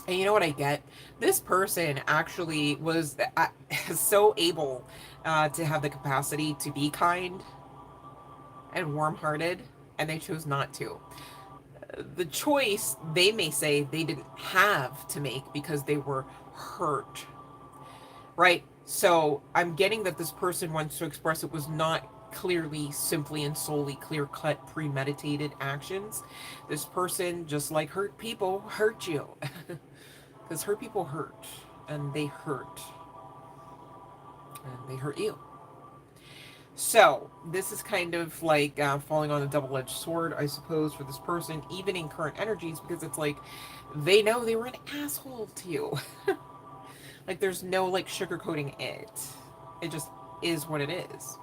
And you know what I get? This person actually was so able to have the capacity to be kind and warm-hearted, and they chose not to. The choice, they may say, they didn't have to make because they were hurt, right? So I'm getting that this person wants to express it was not clearly, simply, and solely clear-cut, premeditated actions. This person, just like hurt people, hurt you. Because hurt people hurt, and they hurt you. So this is kind of like falling on a double-edged sword, I suppose, for this person, even in current energies, because it's like they know they were an asshole to you. Like there's no like sugarcoating it. It just is what it is.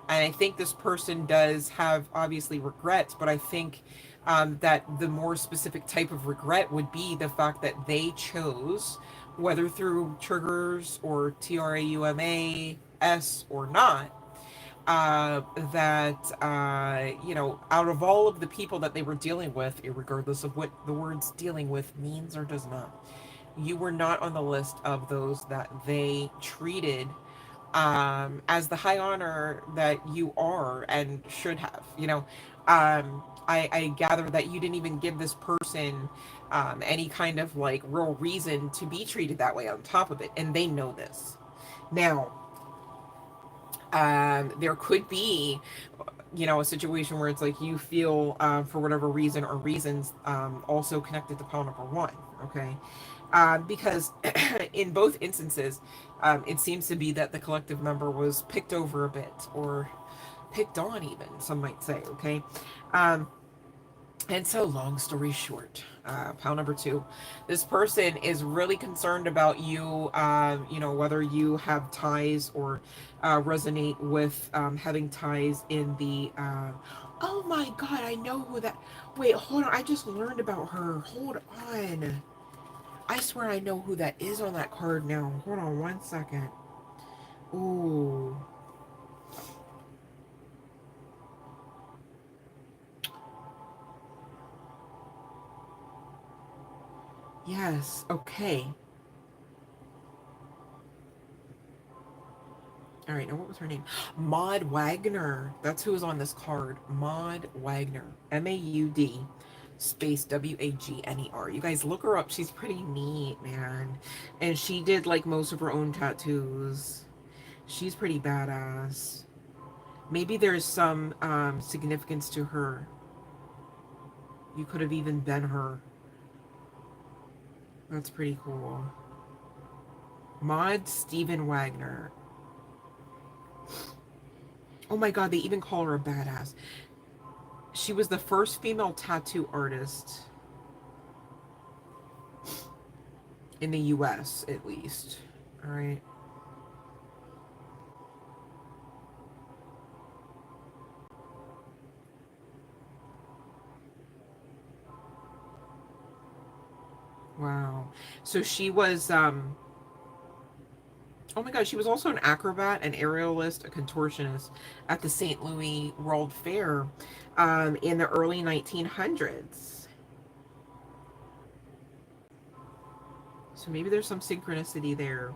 And I think this person does have obviously regrets, but I think that the more specific type of regret would be the fact that they chose, whether through triggers or TRAUMAS or not, uh, that, out of all of the people that they were dealing with, regardless of what the words dealing with means or does not, you were not on the list of those that they treated as the high honor that you are and should have. I gather that you didn't even give this person any kind of like real reason to be treated that way on top of it, and they know this. Now, there could be, a situation where it's like you feel, for whatever reason or reasons, also connected to pile number one, okay? Because in both instances, it seems to be that the collective member was picked over a bit, or picked on even, some might say, okay? Um, and so, long story short, pile number two, this person is really concerned about you, whether you have ties or resonate with having ties in the. Oh my god, I know who that. Wait, hold on. I just learned about her. Hold on. I swear I know who that is on that card now. Hold on one second. Ooh. Yes. Okay. All right, now what was her name? Maud Wagner. That's who was on this card. Maud Wagner. Maud space Wagner. You guys look her up. She's pretty neat, man. And she did like most of her own tattoos. She's pretty badass. Maybe there's some significance to her. You could have even been her. That's pretty cool. Maud Stephen Wagner. Oh my god, they even call her a badass. She was the first female tattoo artist in the US, at least. All right. Wow. So she was oh my god, she was also an acrobat, an aerialist, a contortionist at the St. Louis World Fair in the early 1900s. So maybe there's some synchronicity there.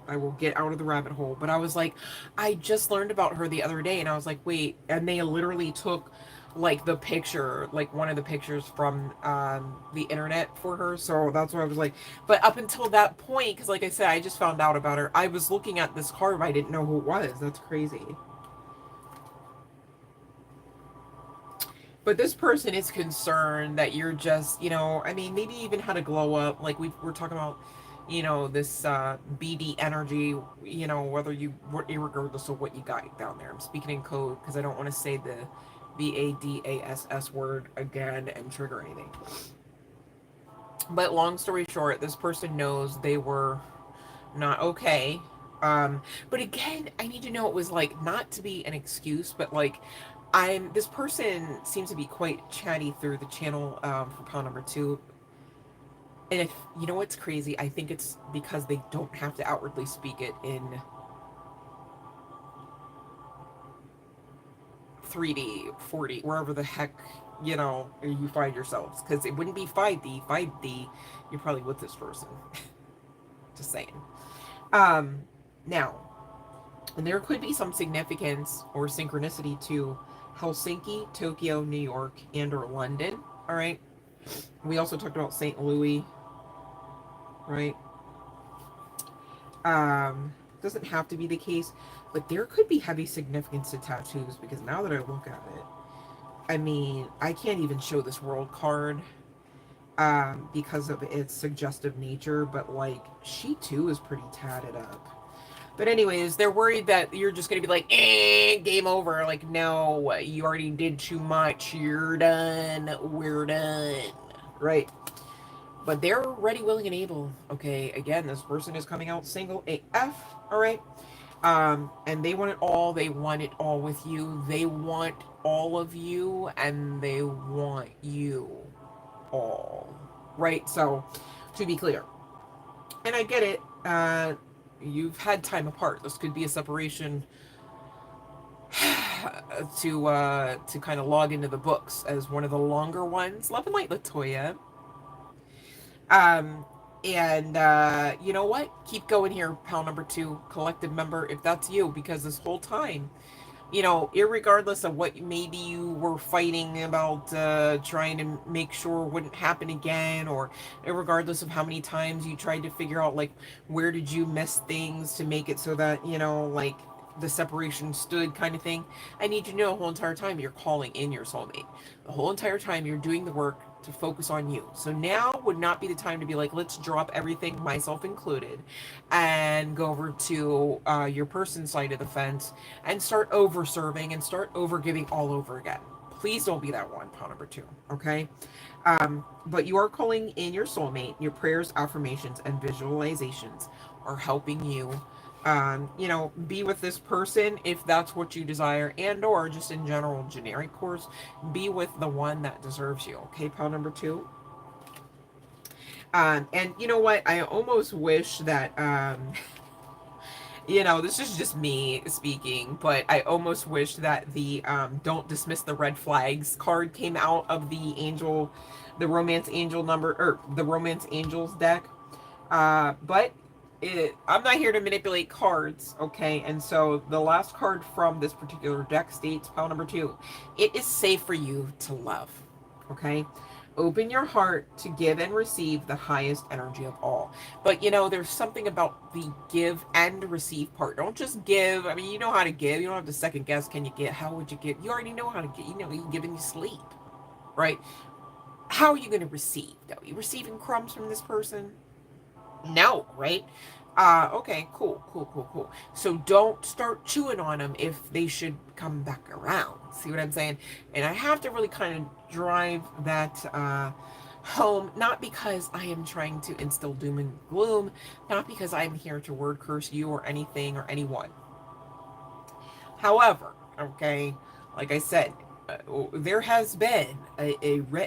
I will get out of the rabbit hole. But I was like, I just learned about her the other day, and I was like, wait. And they literally took like the picture, like one of the pictures from the internet for her. So that's why I was like, but up until that point, because like I said, I just found out about her. I was looking at this card, but I didn't know who it was. That's crazy. But this person is concerned that you're just, I mean, maybe even how to glow up. Like we're talking about, this BD energy, whether regardless of what you got down there. I'm speaking in code because I don't want to say the VADASS word again and trigger anything. But long story short, this person knows they were not okay. But again, I need to know it was like not to be an excuse, but like this person seems to be quite chatty through the channel for pile number two. And if you know what's crazy, I think it's because they don't have to outwardly speak it in 3D, 4D, wherever the heck, you find yourselves. Because it wouldn't be 5D. 5D, you're probably with this person. Just saying. Um, Now, and there could be some significance or synchronicity to Helsinki, Tokyo, New York, and or London. All right. We also talked about St. Louis, right? Doesn't have to be the case, but there could be heavy significance to tattoos because now that I look at it, I mean, I can't even show this world card because of its suggestive nature, but like she too is pretty tatted up. But anyways, they're worried that you're just going to be like, game over. Like, no, you already did too much. You're done. We're done. Right? But they're ready, willing, and able. Okay, again, this person is coming out single AF. All right? And they want it all. They want it all with you. They want all of you, and they want you all. Right? So, to be clear, and I get it. You've had time apart. This could be a separation to kind of log into the books as one of the longer ones. Love and light, Latoya. Um, and you know what? Keep going here, pal number 2, collective member, if that's you, because this whole time, you know, irregardless of what maybe you were fighting about, trying to make sure wouldn't happen again, or irregardless of how many times you tried to figure out, like, where did you miss things to make it so that, you know, like, the separation stood kind of thing. I need you to know the whole entire time you're calling in your soulmate. The whole entire time you're doing the work to focus on you. So now would not be the time to be like, let's drop everything, myself included, and go over to your person's side of the fence and start over serving and start over giving all over again. Please don't be that one, pal number 2. Okay. But you are calling in your soulmate. Your prayers, affirmations, and visualizations are helping you, you know, be with this person if that's what you desire, and or just in general, generic course, be with the one that deserves you. Okay, pal number 2. And you know what? I almost wish that, you know, this is just me speaking, but I almost wish that the don't dismiss the red flags card came out of the angel, the romance angel number, or the romance angels deck. But I'm not here to manipulate cards, okay? And so the last card from this particular deck states, pile number 2, it is safe for you to love, okay? Open your heart to give and receive the highest energy of all. But you know, there's something about the give and receive part. Don't just give. I mean, you know how to give. You don't have to second guess. Can you get? How would you give? You already know how to get. You know, you give and you sleep, right? How are you going to receive? Are you receiving crumbs from this person? No, right? Okay, cool. So don't start chewing on them if they should come back around. See what I'm saying? And I have to really kind of drive that home, not because I am trying to instill doom and gloom, not because I'm here to word curse you or anything or anyone. However, okay, like I said, there has been at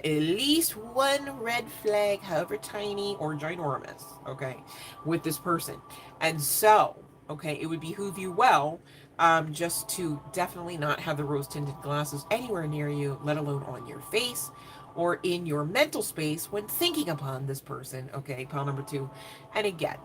least one red flag, however tiny or ginormous, okay, with this person. And so, okay, it would behoove you well, just to definitely not have the rose-tinted glasses anywhere near you, let alone on your face or in your mental space when thinking upon this person, okay, pile number 2. And again,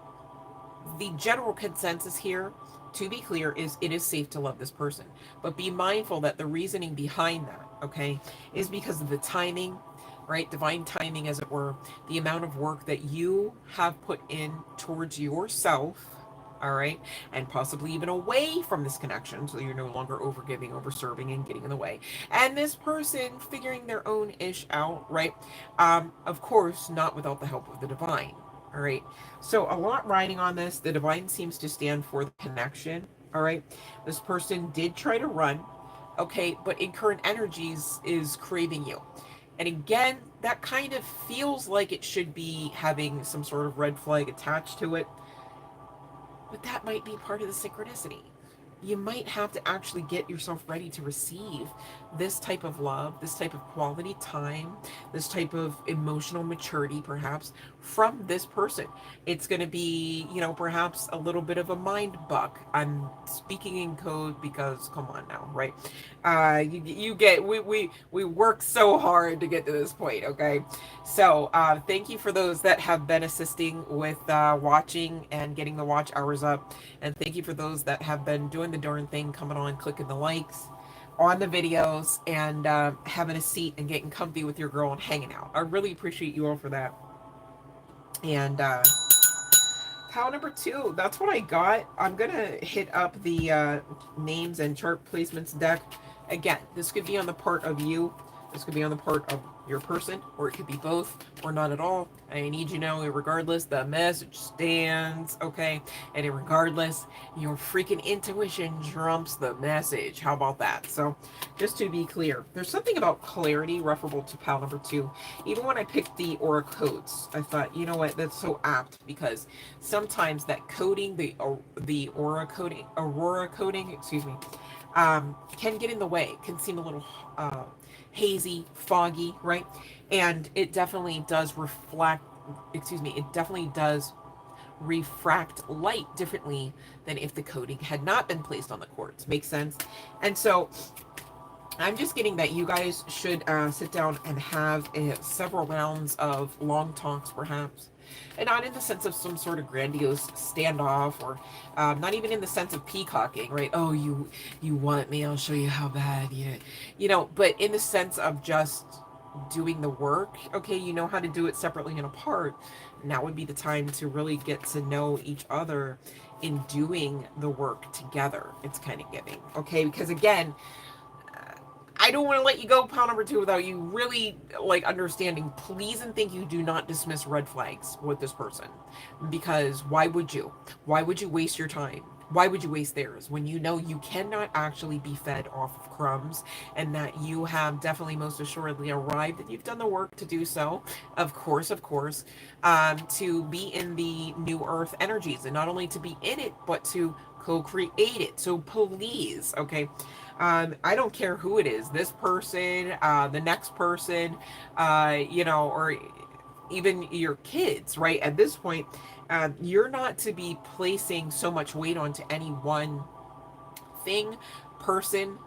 the general consensus here, to be clear, is it is safe to love this person. But be mindful that the reasoning behind that, okay, is because of the timing, right? Divine timing, as it were, the amount of work that you have put in towards yourself, all right, and possibly even away from this connection, so you're no longer overgiving, overserving, and getting in the way. And this person figuring their own ish out, right? Of course, not without the help of the divine. All right. So a lot riding on this. The divine seems to stand for the connection. All right. This person did try to run. Okay. But in current energies is craving you. And again, that kind of feels like it should be having some sort of red flag attached to it. But that might be part of the synchronicity. You might have to actually get yourself ready to receive this type of love, this type of quality time, this type of emotional maturity, perhaps, from this person. It's going to be, you know, perhaps a little bit of a mind buck. I'm speaking in code because, come on now, right? You get, we work so hard to get to this point, okay? So thank you for those that have been assisting with watching and getting the watch hours up. And thank you for those that have been doing the darn thing, coming on, clicking the likes on the videos, and having a seat and getting comfy with your girl and hanging out. I really appreciate you all for that. And pile number 2, that's what I got. I'm going to hit up the names and chart placements deck. Again, this could be on the part of you This could be on the part of your person, or it could be both, or not at all. I need you to know, regardless, the message stands, okay? And regardless, your freaking intuition trumps the message. How about that? So, just to be clear, there's something about clarity referable to pile number 2. Even when I picked the aura codes, I thought, you know what, that's so apt, because sometimes that coding, the aurora coding, excuse me, can get in the way, can seem a little hazy, foggy, right? And it definitely does it definitely does refract light differently than if the coating had not been placed on the quartz. Makes sense? And so I'm just getting that you guys should sit down and have several rounds of long talks, perhaps. And not in the sense of some sort of grandiose standoff, or not even in the sense of peacocking, right? Oh, you want me, I'll show you how bad, you know, but in the sense of just doing the work. Okay, you know how to do it separately and apart. Now would be the time to really get to know each other in doing the work together. It's kind of giving, okay? Because again, I don't want to let you go, pile number 2, without you really like understanding. Please and thank you, do not dismiss red flags with this person, because why would you? Why would you waste your time? Why would you waste theirs when you know you cannot actually be fed off of crumbs, and that you have definitely most assuredly arrived and you've done the work to do so, of course, to be in the new earth energies, and not only to be in it, but to co-create it. So please, okay, I don't care who it is, this person, the next person, you know, or even your kids, right? At this point, you're not to be placing so much weight onto any one thing, person,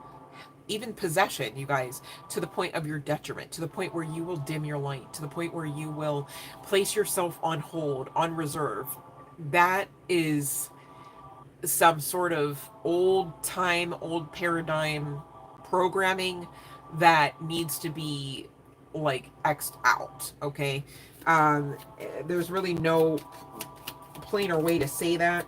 even possession, you guys, to the point of your detriment, to the point where you will dim your light, to the point where you will place yourself on hold, on reserve. That is some sort of old time, old paradigm programming that needs to be like X'd out, okay? There's really no plainer way to say that.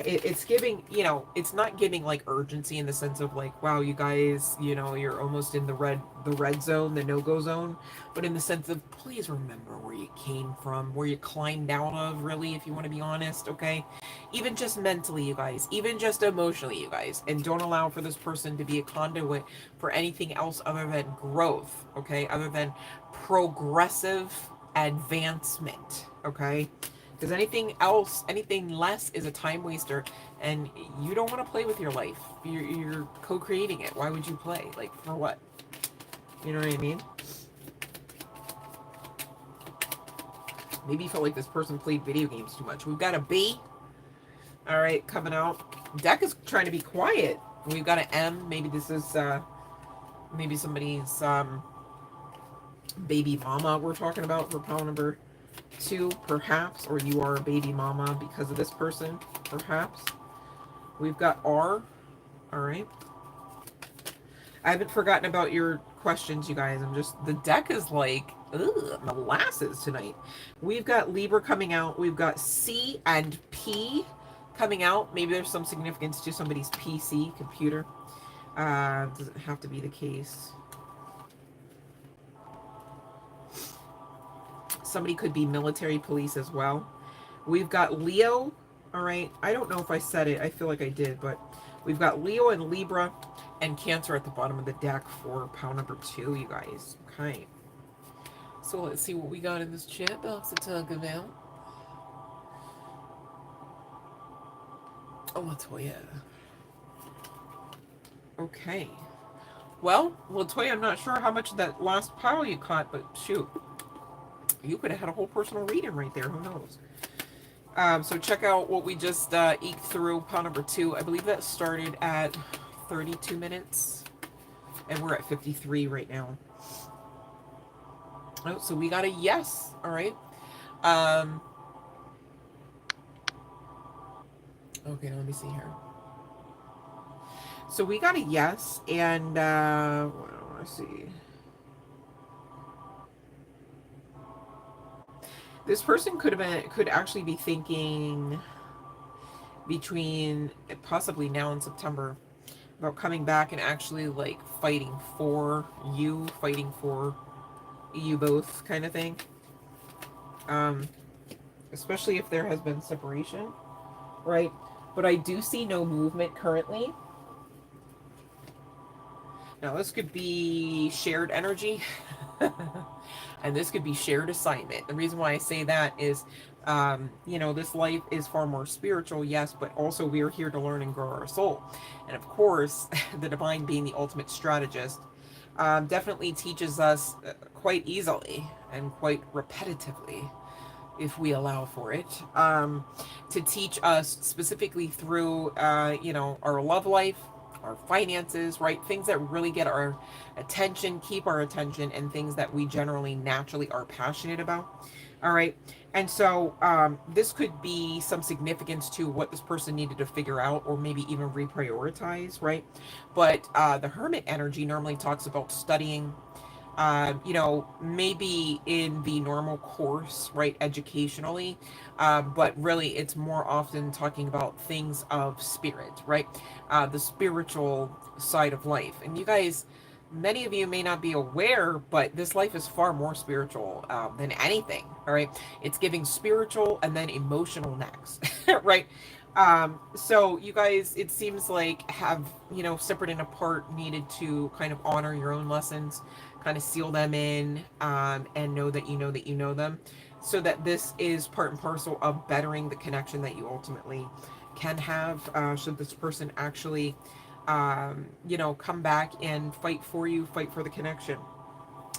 It's giving, you know, it's not giving like urgency in the sense of like, wow, you guys, you know, you're almost in the red zone, the no-go zone, but in the sense of, please remember where you came from, where you climbed out of, really, if you want to be honest, okay? Even just mentally, you guys, even just emotionally, you guys, and don't allow for this person to be a conduit for anything else other than growth, okay? Other than progressive advancement, okay? Because anything else, anything less is a time waster, and you don't want to play with your life. You're co-creating it. Why would you play? Like, for what? You know what I mean? Maybe you felt like this person played video games too much. We've got a B. All right, coming out. Deck is trying to be quiet. We've got an M. Maybe this is, maybe somebody's, baby mama we're talking about for pile number 2, perhaps, or you are a baby mama because of this person, perhaps. We've got R. All right. I haven't forgotten about your questions, you guys. I'm just, the deck is like, ugh, molasses tonight. We've got Libra coming out. We've got C and P coming out. Maybe there's some significance to somebody's PC, computer. Doesn't have to be the case. Somebody could be military police as well. We've got Leo. All right. I don't know if I said it. I feel like I did, but we've got Leo and Libra and Cancer at the bottom of the deck for pile number 2, you guys. Okay. So let's see what we got in this chat box to talk about. Oh, Latoya. Okay. Well, Latoya, I'm not sure how much of that last pile you caught, but shoot. You could have had a whole personal reading right there. Who knows? So check out what we just eked through, pile number 2. I believe that started at 32 minutes. And we're at 53 right now. Oh, so we got a yes. All right. Okay, let me see here. So we got a yes, and I want to see. This person could actually be thinking between possibly now and September about coming back and actually like fighting for you both kind of thing. Um, especially if there has been separation, right? But I do see no movement currently. Now, this could be shared energy, and this could be shared assignment. The reason why I say that is, this life is far more spiritual, yes, but also we are here to learn and grow our soul. And of course, the divine being the ultimate strategist, definitely teaches us quite easily and quite repetitively, if we allow for it, to teach us specifically through, our love life, our finances, right? Things that really get our attention, keep our attention, and things that we generally naturally are passionate about. All right. And so this could be some significance to what this person needed to figure out or maybe even reprioritize, right? But the hermit energy normally talks about studying, maybe in the normal course, right, educationally, but really it's more often talking about things of spirit, right? The spiritual side of life. And you guys, many of you may not be aware, but this life is far more spiritual than anything, all right? It's giving spiritual and then emotional next, right? So you guys, it seems like have, separate and apart needed to kind of honor your own lessons, kind of seal them in, and know that you know that you know them, so that this is part and parcel of bettering the connection that you ultimately can have, should this person actually, come back and fight for you, fight for the connection.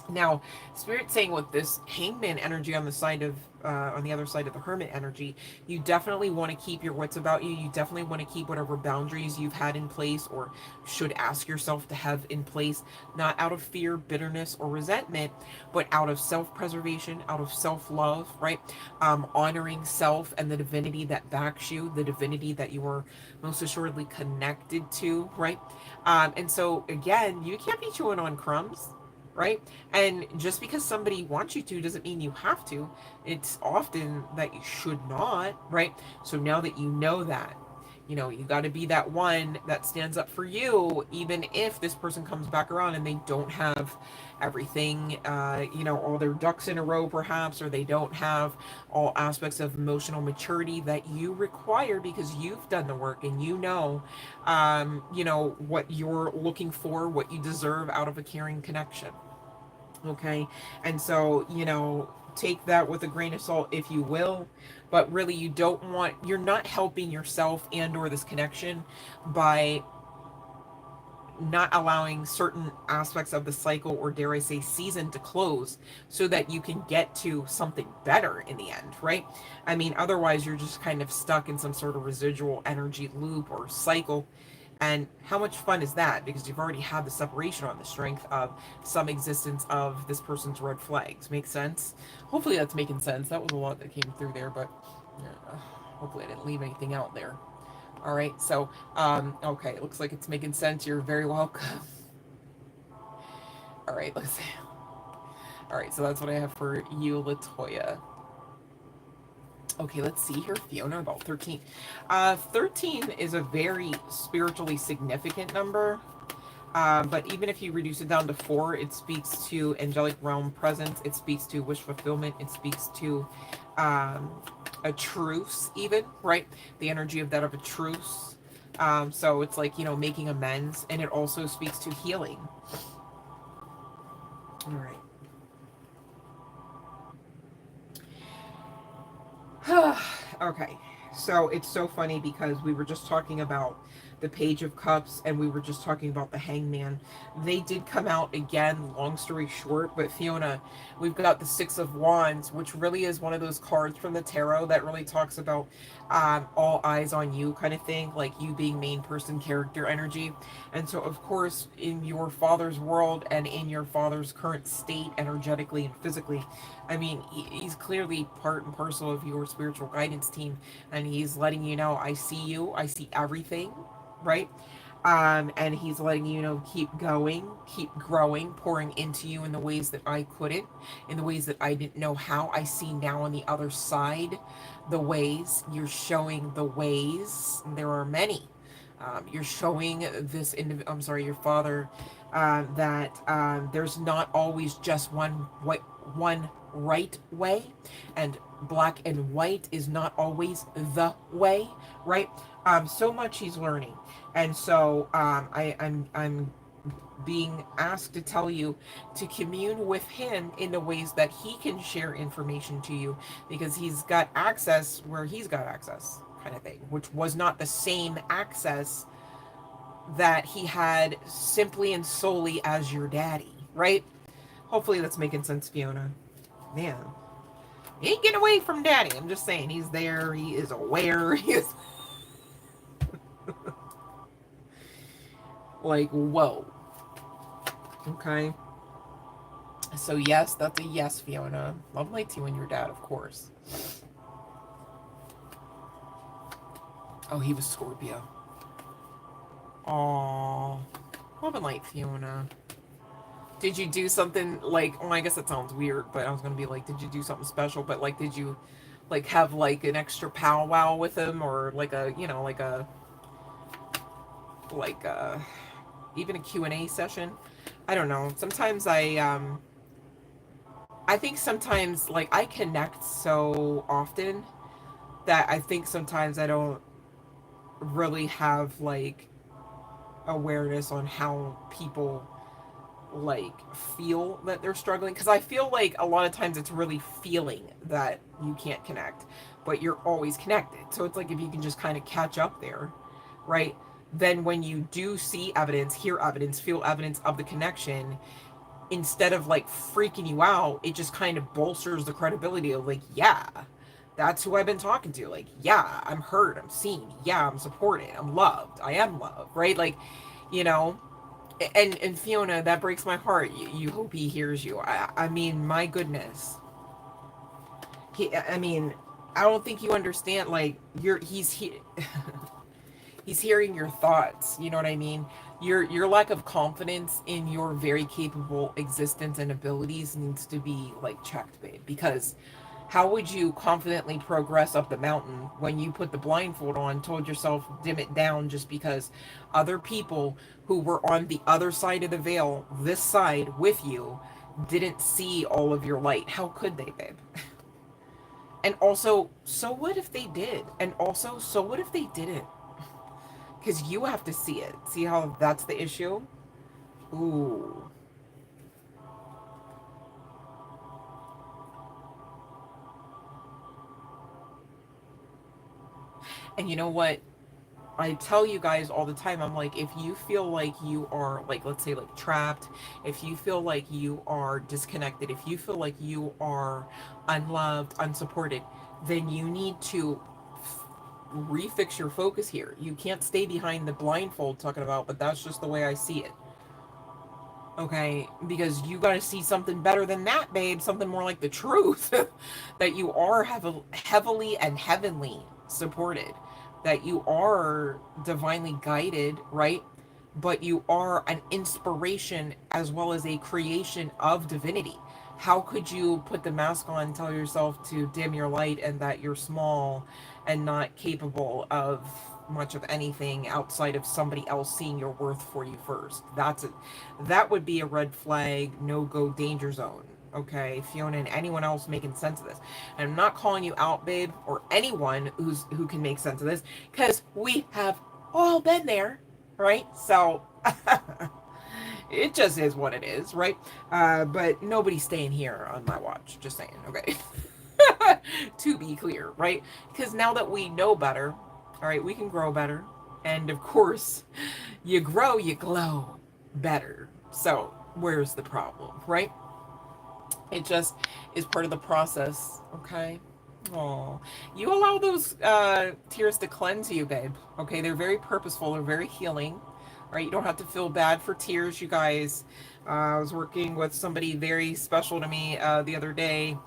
Now, Spirit saying with this hangman energy on the side of, on the other side of the hermit energy, you definitely want to keep your wits about you. You definitely want to keep whatever boundaries you've had in place or should ask yourself to have in place, not out of fear, bitterness, or resentment, but out of self-preservation, out of self-love, right? Honoring self and the divinity that backs you, the divinity that you are most assuredly connected to, right? And so, again, you can't be chewing on crumbs, right? And just because somebody wants you to doesn't mean you have to. It's often that you should not, right? So now that you know that, you got to be that one that stands up for you, even if this person comes back around and they don't have everything, all their ducks in a row, perhaps, or they don't have all aspects of emotional maturity that you require because you've done the work and what you're looking for, what you deserve out of a caring connection. Okay. And so, take that with a grain of salt, if you will, but really you're not helping yourself and or this connection by not allowing certain aspects of the cycle, or dare I say season, to close so that you can get to something better in the end, right? I mean, otherwise you're just kind of stuck in some sort of residual energy loop or cycle. And how much fun is that? Because you've already had the separation on the strength of some existence of this person's red flags. Make sense? Hopefully that's making sense. That was a lot that came through there, but hopefully I didn't leave anything out there. All right, so, okay, it looks like it's making sense. You're very welcome. All right, let's see. All right, so that's what I have for you, Latoya. Okay, let's see here, Fiona, about 13. 13 is a very spiritually significant number. But even if you reduce it down to 4, it speaks to angelic realm presence. It speaks to wish fulfillment. It speaks to a truce, even, right? The energy of that of a truce. So it's like, making amends. And it also speaks to healing. All right. Okay, so it's so funny because we were just talking about the Page of Cups and we were just talking about the Hangman. They did come out again, long story short, but Fiona, we've got the Six of Wands, which really is one of those cards from the tarot that really talks about all eyes on you kind of thing, like you being main person character energy. And so, of course, in your father's world and in your father's current state, energetically and physically, I mean, he's clearly part and parcel of your spiritual guidance team, and he's letting you know, I see you, I see everything, right? And he's letting you know, keep going, keep growing, pouring into you in the ways that I couldn't, in the ways that I didn't know how. I see now on the other side the ways. You're showing the ways. There are many. You're showing this I'm sorry, your father, that there's not always just one right way, and black and white is not always the way, right? So much he's learning, and so I'm being asked to tell you to commune with him in the ways that he can share information to you, because he's got access where he's got access, kind of thing, which was not the same access that he had simply and solely as your daddy, right? Hopefully that's making sense, Fiona. Man, he ain't getting away from daddy. I'm just saying, he's there, he is aware, he is like, whoa. Okay. So yes, that's a yes, Fiona. Love light to you and your dad, of course. Oh, he was Scorpio. Aww. Love and light, Fiona. Did you do something like, oh, I guess that sounds weird, but I was gonna be like, did you do something special? But like, did you like have like an extra powwow with him, or like a, you know, like even a Q&A session? I don't know. Sometimes I think sometimes like I connect so often that I think sometimes I don't really have like awareness on how people like feel that they're struggling, because I feel like a lot of times it's really feeling that you can't connect, but you're always connected. So it's like if you can just kind of catch up there, right? Then when you do see evidence, hear evidence, feel evidence of the connection, instead of like freaking you out, it just kind of bolsters the credibility of like, yeah, that's who I've been talking to. Like, yeah, I'm heard, I'm seen, yeah, I'm supported, I'm loved, I am loved, right? Like, you know, and Fiona, that breaks my heart. You hope he hears you. I mean, my goodness. I mean, I don't think you understand. Like, he's hearing your thoughts. You know what I mean? Your lack of confidence in your very capable existence and abilities needs to be like checked, babe. Because how would you confidently progress up the mountain when you put the blindfold on, told yourself dim it down, just because other people who were on the other side of the veil, this side with you, didn't see all of your light? How could they, babe? And also, so what if they did? And also, so what if they didn't? Because you have to see it. See how that's the issue? Ooh. And you know what? I tell you guys all the time, I'm like, if you feel like you are, like, let's say, like, trapped, if you feel like you are disconnected, if you feel like you are unloved, unsupported, then you need to refix your focus here. You can't stay behind the blindfold talking about, but that's just the way I see it. Okay, because you got to see something better than that, babe. Something more like the truth that you are heavily and heavenly supported, that you are divinely guided, right? But you are an inspiration as well as a creation of divinity. How could you put the mask on and tell yourself to dim your light and that you're small and not capable of much of anything outside of somebody else seeing your worth for you first? That would be a red flag, no go, danger zone. Okay, Fiona and anyone else making sense of this. And I'm not calling you out, babe, or anyone who can make sense of this, because we have all been there, right? So it just is what it is, right? But nobody's staying here on my watch. Just saying, okay. To be clear, right? Because now that we know better, all right, we can grow better. And of course, you grow, you glow better. So where's the problem, right? It just is part of the process, okay? Oh, you allow those tears to cleanse you, babe. Okay, they're very purposeful. They're very healing. Right? You don't have to feel bad for tears, you guys. I was working with somebody very special to me the other day,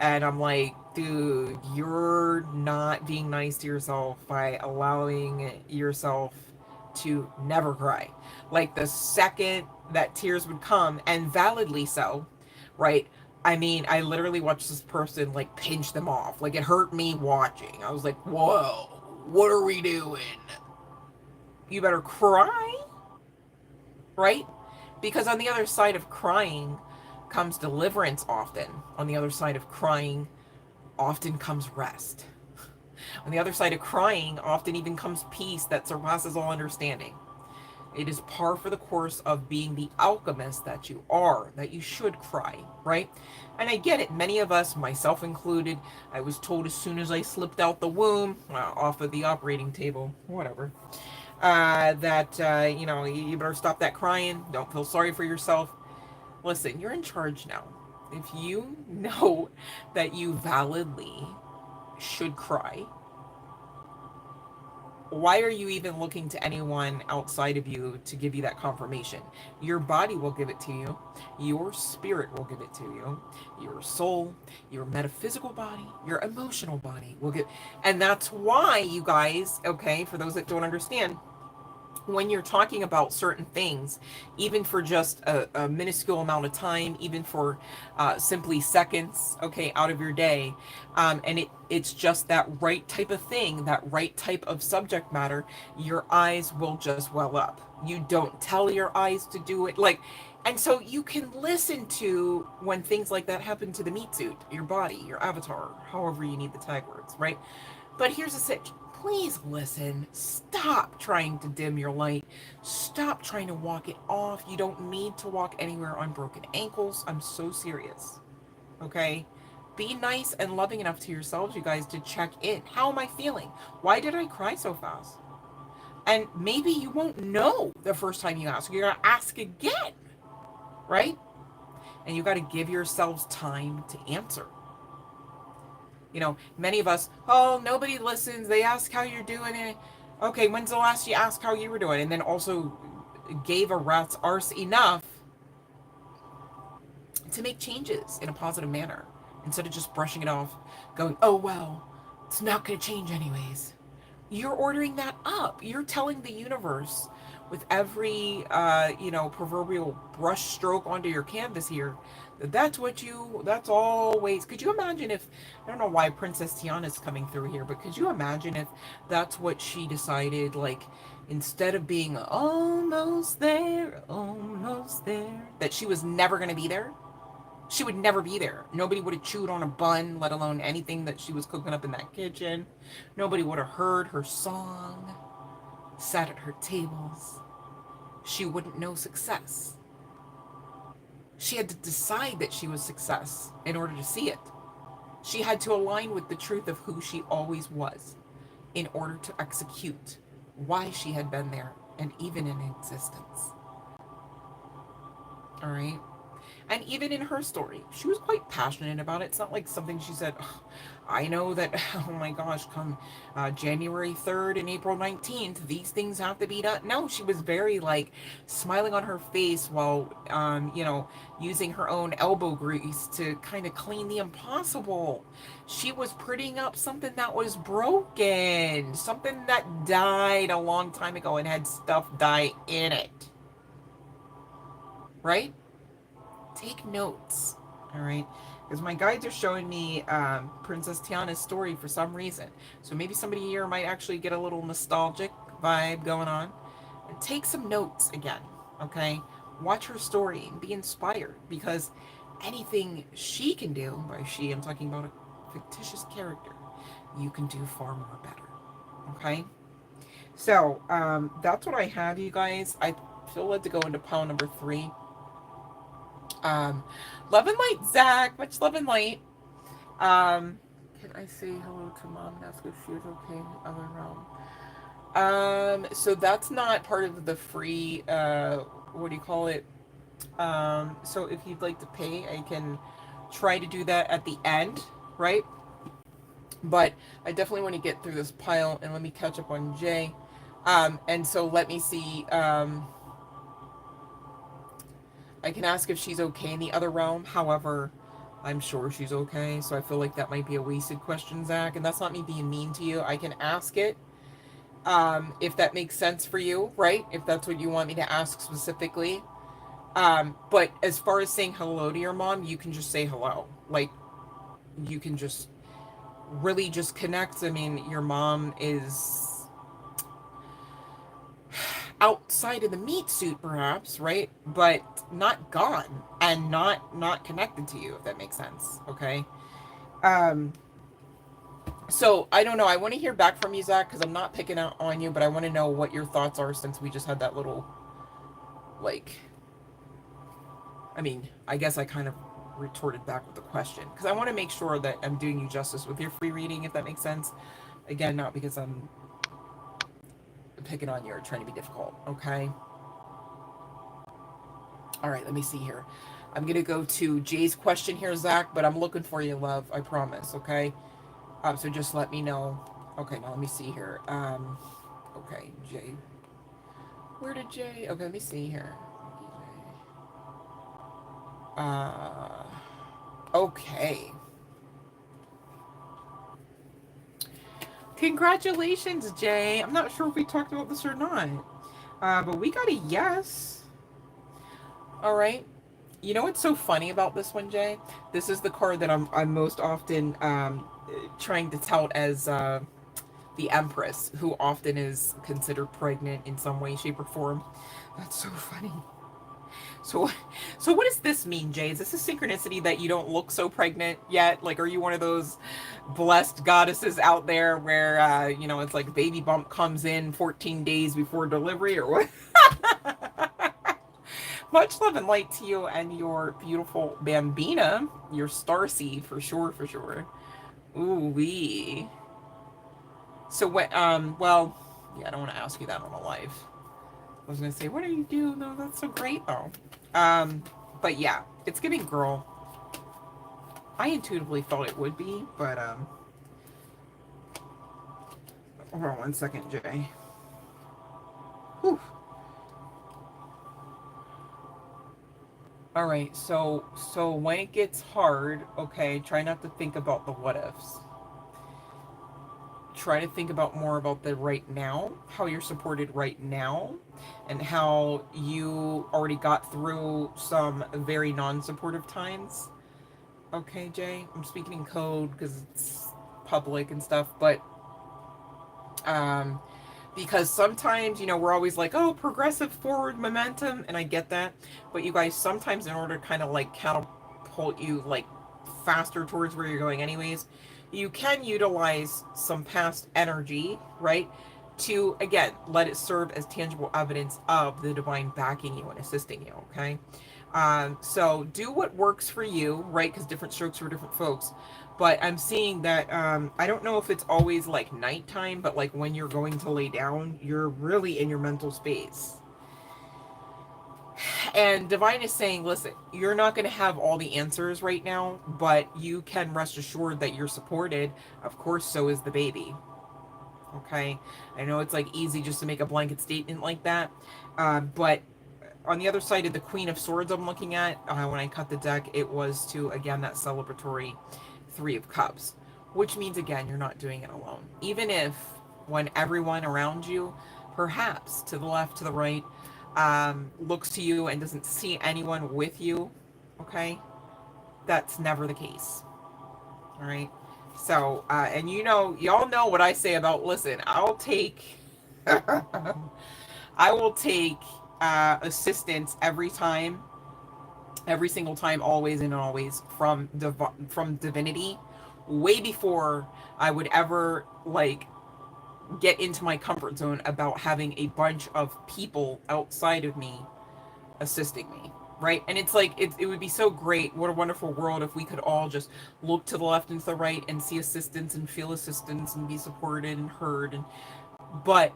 and I'm like, dude, you're not being nice to yourself by allowing yourself to never cry. Like the second that tears would come, and validly so, right? I mean, I literally watched this person like pinch them off. Like it hurt me watching. I was like, whoa, what are we doing? You better cry, right? Because on the other side of crying comes deliverance often. On the other side of crying often comes rest. On the other side of crying often even comes peace that surpasses all understanding. It is par for the course of being the alchemist that you are, that you should cry, right? And I get it. Many of us, myself included, I was told as soon as I slipped out the womb, off of the operating table, whatever, that, you better stop that crying. Don't feel sorry for yourself. Listen, you're in charge now. If you know that you validly should cry, why are you even looking to anyone outside of you to give you that confirmation? Your body will give it to you. Your spirit will give it to you. Your soul, your metaphysical body, your emotional body will give. And that's why, you guys, okay, for those that don't understand, when you're talking about certain things, even for just a minuscule amount of time, even for simply seconds, okay, out of your day, and it's just that right type of thing, that right type of subject matter, your eyes will just well up. You don't tell your eyes to do it, like, and so you can listen to when things like that happen to the meat suit, your body, your avatar, however you need the tag words, right? But here's the sitch. Please listen. Stop trying to dim your light. Stop trying to walk it off. You don't need to walk anywhere on broken ankles. I'm so serious. Okay? Be nice and loving enough to yourselves, you guys, to check in. How am I feeling? Why did I cry so fast? And maybe you won't know the first time you ask. You're going to ask again, right? And you got to give yourselves time to answer. You know, many of us, oh, nobody listens. They ask how you're doing it. Okay, when's the last you asked how you were doing? And then also gave a rat's arse enough to make changes in a positive manner instead of just brushing it off, going, oh, well, it's not going to change anyways. You're ordering that up. You're telling the universe with every, proverbial brush stroke onto your canvas here, that's always, could you imagine if, I don't know why Princess Tiana's coming through here, but could you imagine if that's what she decided, like, instead of being almost there, that she was never going to be there? She would never be there. Nobody would have chewed on a bun, let alone anything that she was cooking up in that kitchen. Nobody would have heard her song, sat at her tables. She wouldn't know success. She had to decide that she was success in order to see it. She had to align with the truth of who she always was in order to execute why she had been there and even in existence. All right? And even in her story, she was quite passionate about it. It's not like something she said, oh, I know that, oh my gosh, come January 3rd and April 19th, these things have to be done. No, she was very like smiling on her face while, using her own elbow grease to kind of clean the impossible. She was prettying up something that was broken, something that died a long time ago and had stuff die in it. Right? Take notes, all right? Because my guides are showing me Princess Tiana's story for some reason. So maybe somebody here might actually get a little nostalgic vibe going on. And take some notes again, okay? Watch her story and be inspired because anything she can do, by she, I'm talking about a fictitious character, you can do far more better, okay? So that's what I have, you guys. I feel led to go into pile number 3. Love and light, Zach. Much love and light. Can I say hello to mom and ask if she is okay in the other realm? So that's not part of the free, what do you call it? So if you'd like to pay, I can try to do that at the end, right? But I definitely want to get through this pile and let me catch up on Jay. And so let me see, I can ask if she's okay in the other realm. However, I'm sure she's okay. So I feel like that might be a wasted question, Zach. And that's not me being mean to you. I can ask it if that makes sense for you, right? If that's what you want me to ask specifically. But as far as saying hello to your mom, you can just say hello. Like, you can just really just connect. I mean, your mom is... outside of the meat suit perhaps, right? But not gone and not connected to you, if that makes sense. Okay. Um, so I don't know. I want to hear back from you, Zach, because I'm not picking out on you, but I want to know what your thoughts are since we just had that little, like, I mean, I guess I kind of retorted back with the question because I want to make sure that I'm doing you justice with your free reading, if that makes sense. Again, not because I'm picking on you or trying to be difficult. Okay. All right. Let me see here. I'm gonna go to Jay's question here, Zach, but I'm looking for you, love. I promise. Okay. So just let me know. Okay. Now let me see here. Okay, Jay. Where did Jay? Okay, let me see here. Uh. Okay. Congratulations, Jay. I'm not sure if we talked about this or not. But we got a yes. All right. You know what's so funny about this one, Jay? This is the card that I'm most often trying to tout as the Empress, who often is considered pregnant in some way, shape, or form. That's so funny. So, so what does this mean, Jay? Is this a synchronicity that you don't look so pregnant yet? Like, are you one of those blessed goddesses out there where, it's like baby bump comes in 14 days before delivery, or what? Much love and light to you and your beautiful bambina, your starseed, for sure, for sure. Ooh wee. So what? Well, yeah, I don't want to ask you that on a live. I was gonna say, what do you do? No, that's so great though. Um, but yeah, it's giving girl. I intuitively thought it would be, but hold on one second, Jay. Whew. All right, so when it gets hard, okay, try not to think about the what ifs. Try to think about more about the right now, how you're supported right now, and how you already got through some very non-supportive times. Okay, Jay, I'm speaking in code because it's public and stuff, but um because sometimes, we're always like, oh, progressive forward momentum, and I get that, but you guys, sometimes in order to kind of like catapult you like faster towards where you're going anyways, you can utilize some past energy, right, to again let it serve as tangible evidence of the divine backing you and assisting you. Okay. So do what works for you, right? Because different strokes for different folks. But I'm seeing that I don't know if it's always like nighttime, but like when you're going to lay down, you're really in your mental space. And Divine is saying, listen, you're not going to have all the answers right now, but you can rest assured that you're supported. Of course, so is the baby. Okay. I know it's like easy just to make a blanket statement like that. But on the other side of the Queen of Swords I'm looking at, when I cut the deck, it was to, again, that celebratory Three of Cups, which means, again, you're not doing it alone. Even if when everyone around you, perhaps to the left, to the right, looks to you and doesn't see anyone with you, okay, that's never the case. All right. So, and y'all know what I say about, listen, I'll take, I will take assistance every time, every single time, always and always from divinity, way before I would ever like get into my comfort zone about having a bunch of people outside of me assisting me. Right. And it's like, it would be so great. What a wonderful world if we could all just look to the left and to the right and see assistance and feel assistance and be supported and heard. But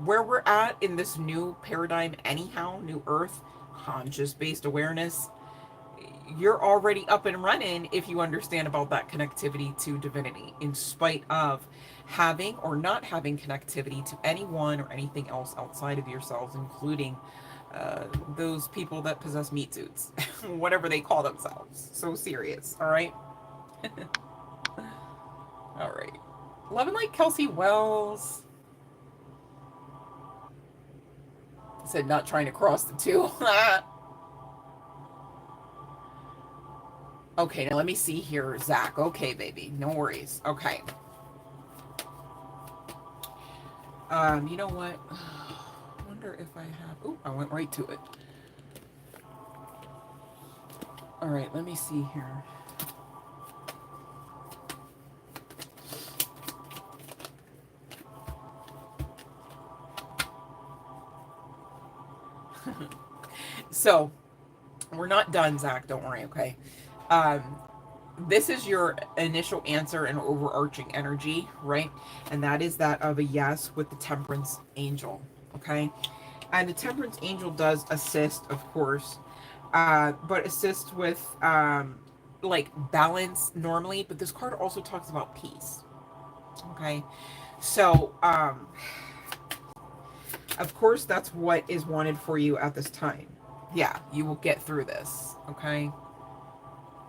where we're at in this new paradigm, anyhow, new earth, conscious based awareness, you're already up and running if you understand about that connectivity to divinity, in spite of having or not having connectivity to anyone or anything else outside of yourselves, including those people that possess meat suits, whatever they call themselves. So serious, all right? All right. Love and Light Kelsey Wells said, not trying to cross the two. Okay, now let me see here, Zach. Okay, baby, no worries. Okay. You know what? wonder if I have... Oh, I went right to it. All right, let me see here. So, we're not done, Zach. Don't worry, okay? Um, this is your initial answer and overarching energy, right? And that is that of a yes with the temperance angel, okay? And the temperance angel does assist, of course, but assist with like balance normally. But this card also talks about peace, okay? So, of course, that's what is wanted for you at this time. Yeah, you will get through this, okay?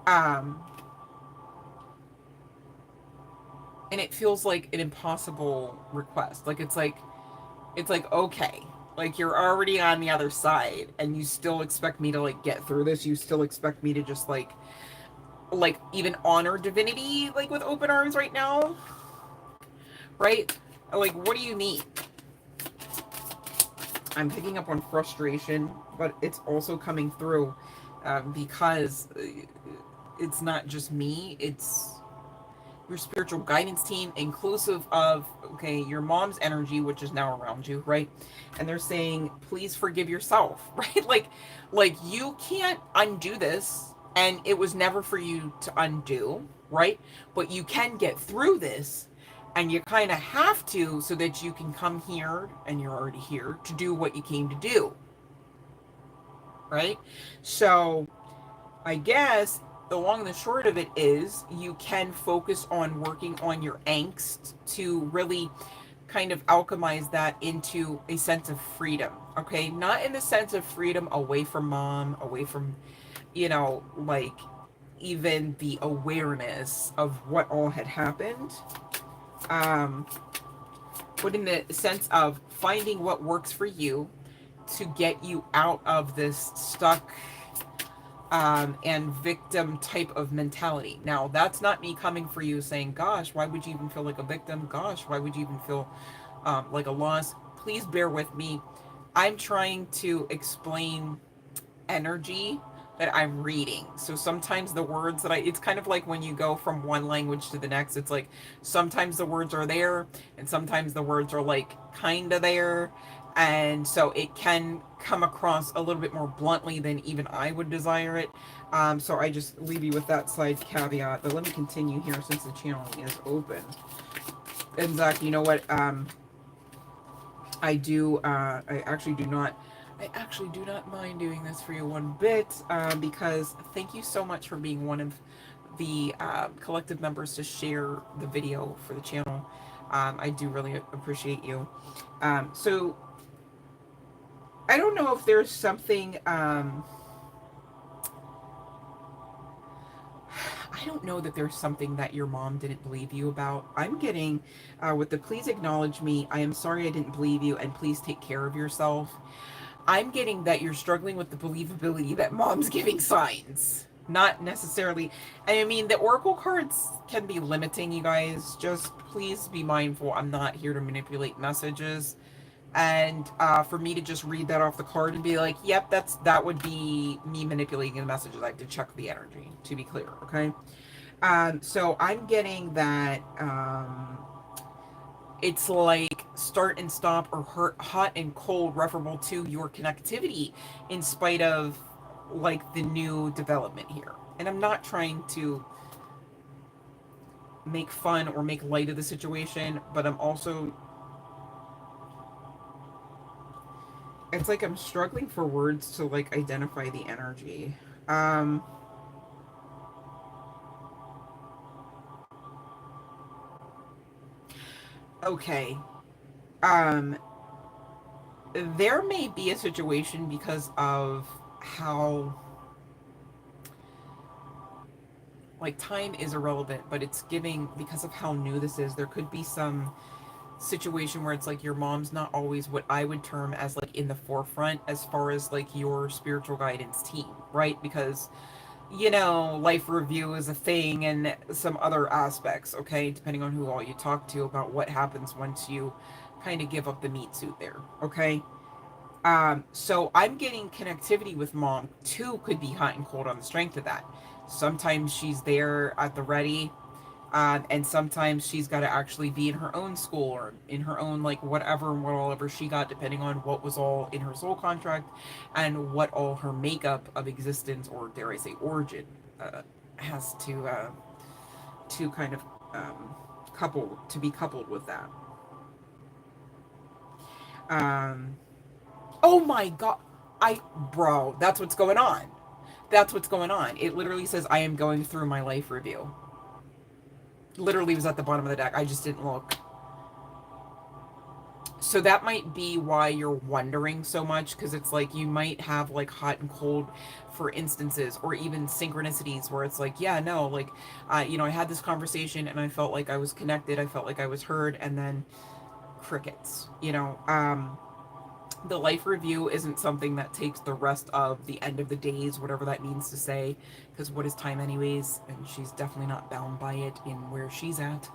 Um, and it feels like an impossible request. Like it's like okay, like you're already on the other side, and you still expect me to like get through this. You still expect me to just like even honor divinity like with open arms right now, right? Like what do you need? I'm picking up on frustration, but it's also coming through because it's not just me, it's your spiritual guidance team, inclusive of, okay, your mom's energy, which is now around you, right? And they're saying, please forgive yourself, right? Like you can't undo this, and it was never for you to undo, right? But you can get through this, and you kind of have to, so that you can come here, and you're already here, to do what you came to do, right? So I guess the long and the short of it is you can focus on working on your angst to really kind of alchemize that into a sense of freedom, okay? Not in the sense of freedom away from mom, away from, you know, like even the awareness of what all had happened, um, but in the sense of finding what works for you to get you out of this stuck and victim type of mentality. Now, that's not me coming for you saying, gosh, why would you even feel like a victim? Gosh, why would you even feel like a loss? Please bear with me. I'm trying to explain energy that I'm reading. So sometimes the words that it's kind of like when you go from one language to the next, it's like sometimes the words are there and sometimes the words are like kind of there. And so it can come across a little bit more bluntly than even I would desire it. So I just leave you with that side caveat. But let me continue here since the channel is open. And Zach, you know what? I actually do not mind doing this for you one bit, because thank you so much for being one of the collective members to share the video for the channel. I do really appreciate you. So I don't know if there's something, I don't know that there's something that your mom didn't believe you about. I'm getting, with the please acknowledge me, I am sorry I didn't believe you, and please take care of yourself. I'm getting that you're struggling with the believability that mom's giving signs. Not necessarily. I mean, the oracle cards can be limiting, you guys. Just please be mindful. I'm not here to manipulate messages. And for me to just read that off the card and be like, yep, that would be me manipulating the messages. I have to check the energy, to be clear, okay? So I'm getting that it's like start and stop or hot and cold referable to your connectivity in spite of like the new development here. And I'm not trying to make fun or make light of the situation, but I'm also, it's like I'm struggling for words to like identify the energy. Okay. Um there may be a situation because of how, like, time is irrelevant, but it's giving, because of how new this is, there could be some situation where it's like your mom's not always what I would term as like in the forefront as far as like your spiritual guidance team, right? Because, you know, life review is a thing and some other aspects, okay, depending on who all you talk to about what happens once you kind of give up the meat suit there, okay? So I'm getting connectivity with mom too, could be hot and cold on the strength of that. Sometimes she's there at the ready, and sometimes she's got to actually be in her own school or in her own, like, whatever and whatever she got, depending on what was all in her soul contract and what all her makeup of existence, or dare I say origin, has to kind of be coupled with that. Um, oh my god, bro, that's what's going on. That's what's going on. It literally says I am going through my life review. Literally was at the bottom of the deck. I just didn't look. So that might be why you're wondering so much, because it's like you might have like hot and cold for instances, or even synchronicities where it's like, yeah, no, like, I had this conversation and I felt like I was connected, I felt like I was heard, and then crickets. The life review isn't something that takes the rest of the end of the days, whatever that means to say, because what is time anyways, and she's definitely not bound by it in where she's at.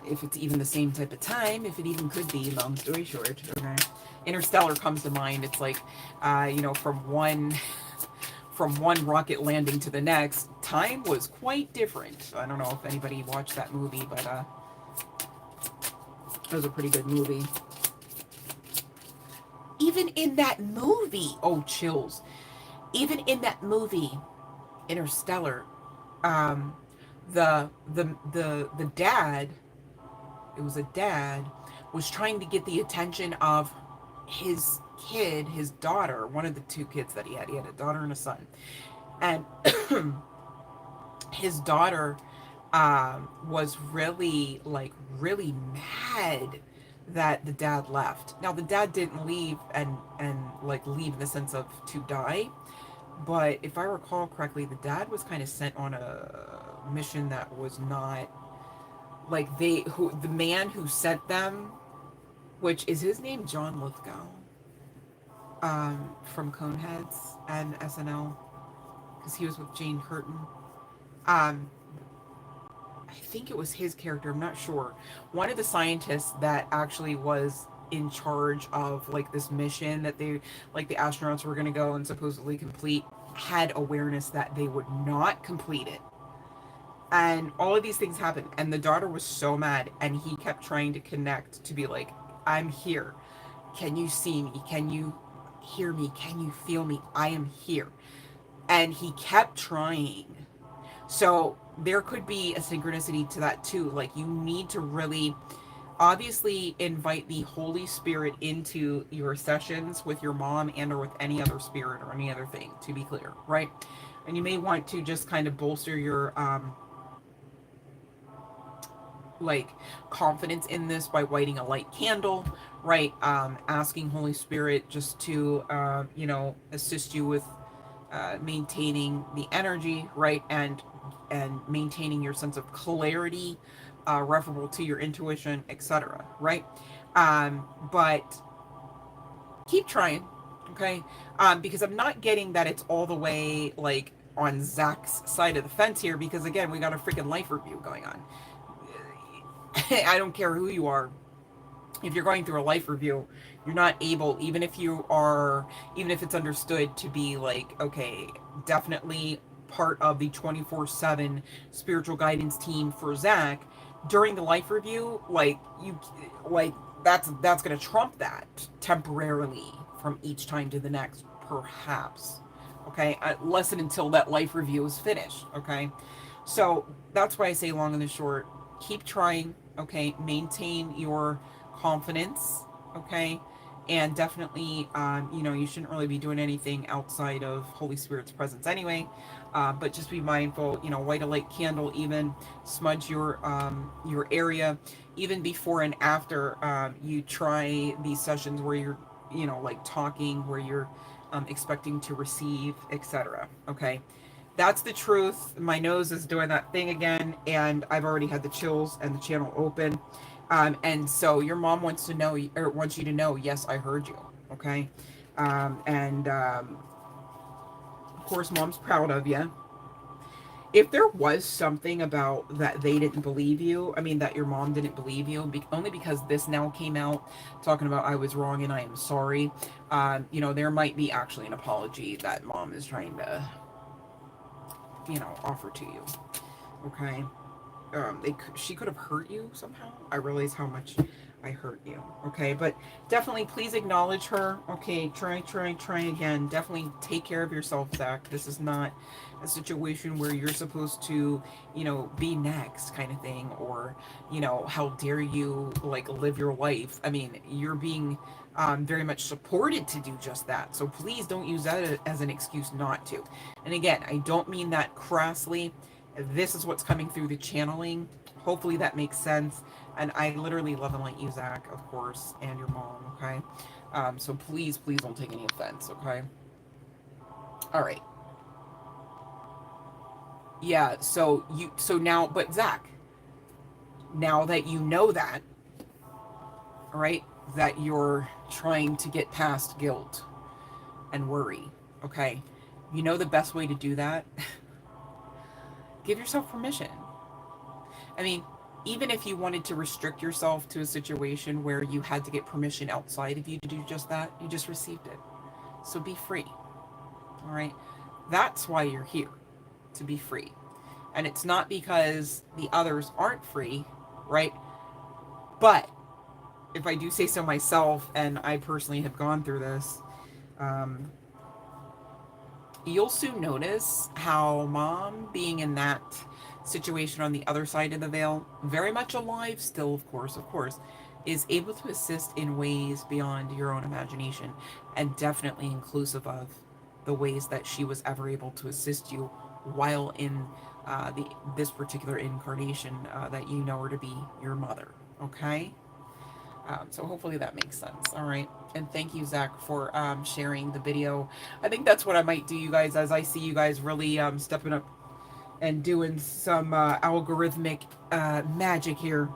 If it's even the same type of time, if it even could be, long story short. Okay. Interstellar comes to mind. It's like, from one rocket landing to the next, time was quite different. I don't know if anybody watched that movie, but it was a pretty good movie. Even in that movie, oh, chills. Even in that movie, Interstellar, the dad, it was a dad, was trying to get the attention of his kid, his daughter, one of the two kids that he had. He had a daughter and a son. And his daughter was really, like, really mad that the dad left. Now, the dad didn't leave and like leave in the sense of to die, but if I recall correctly, the dad was kind of sent on a mission that was not like the man who sent them, which is his name John Lithgow, from Coneheads and SNL, because he was with Jane Curtin. Um, I think it was his character, I'm not sure. One of the scientists that actually was in charge of like this mission that they, like, the astronauts were going to go and supposedly complete, had awareness that they would not complete it. And all of these things happened, and the daughter was so mad, and he kept trying to connect to be like, I'm here. Can you see me? Can you hear me? Can you feel me? I am here. And he kept trying. So there could be a synchronicity to that too. Like, you need to really obviously invite the Holy Spirit into your sessions with your mom and or with any other spirit or any other thing, to be clear, right? And you may want to just kind of bolster your like confidence in this by lighting a light candle, right? Asking Holy Spirit just to assist you with maintaining the energy, right? And maintaining your sense of clarity, referable to your intuition, etc., right? But keep trying, okay? Because I'm not getting that it's all the way like on Zach's side of the fence here, because again, we got a freaking life review going on. I don't care who you are. If you're going through a life review, you're not able, even if it's understood to be like, okay, definitely part of the 24/7 spiritual guidance team for Zach, during the life review, that's going to trump that temporarily from each time to the next, perhaps. Okay, unless and until that life review is finished. Okay, so that's why I say, long and the short, keep trying. Okay, maintain your confidence. Okay, and definitely, you shouldn't really be doing anything outside of Holy Spirit's presence anyway. But just be mindful. Light a light candle, even smudge your area, even before and after you try these sessions where you're, like talking, where you're expecting to receive, etc. Okay. That's the truth. My nose is doing that thing again, and I've already had the chills and the channel open. And so your mom wants you to know, yes, I heard you. Okay. And of course, mom's proud of you. if there was something about that they didn't believe you, I mean, that your mom didn't believe you, only because this now came out talking about I was wrong and I am sorry, you know, there might be actually an apology that mom is trying to, you know, offer to you. Okay. She could have hurt you somehow. I realize how much I hurt you. Okay, but definitely please acknowledge her. Okay, try again. Definitely take care of yourself, Zach. This is not a situation where you're supposed to, you know, be next kind of thing, or, you know, how dare you like live your life. I mean, you're being very much supported to do just that. So please don't use that as an excuse not to. And again, I don't mean that crassly. This is what's coming through the channeling. Hopefully that makes sense. And I literally love and like you, Zach, of course, and your mom, okay? So please don't take any offense, okay? All right. Yeah, so now, but Zach, now that you know that, all right, that you're trying to get past guilt and worry, okay? You know the best way to do that? Give yourself permission. I mean, even if you wanted to restrict yourself to a situation where you had to get permission outside of you to do just that, you just received it. So be free. All right? That's why you're here, to be free. And it's not because the others aren't free, right? But if I do say so myself, and I personally have gone through this, um, you'll soon notice how mom being in that situation on the other side of the veil, very much alive still, of course, is able to assist in ways beyond your own imagination, and definitely inclusive of the ways that she was ever able to assist you while in the this particular incarnation that you know her to be your mother. Okay. So hopefully that makes sense. All right. And thank you, Zach, for sharing the video. I think that's what I might do, you guys, as I see you guys really stepping up and doing some algorithmic magic here.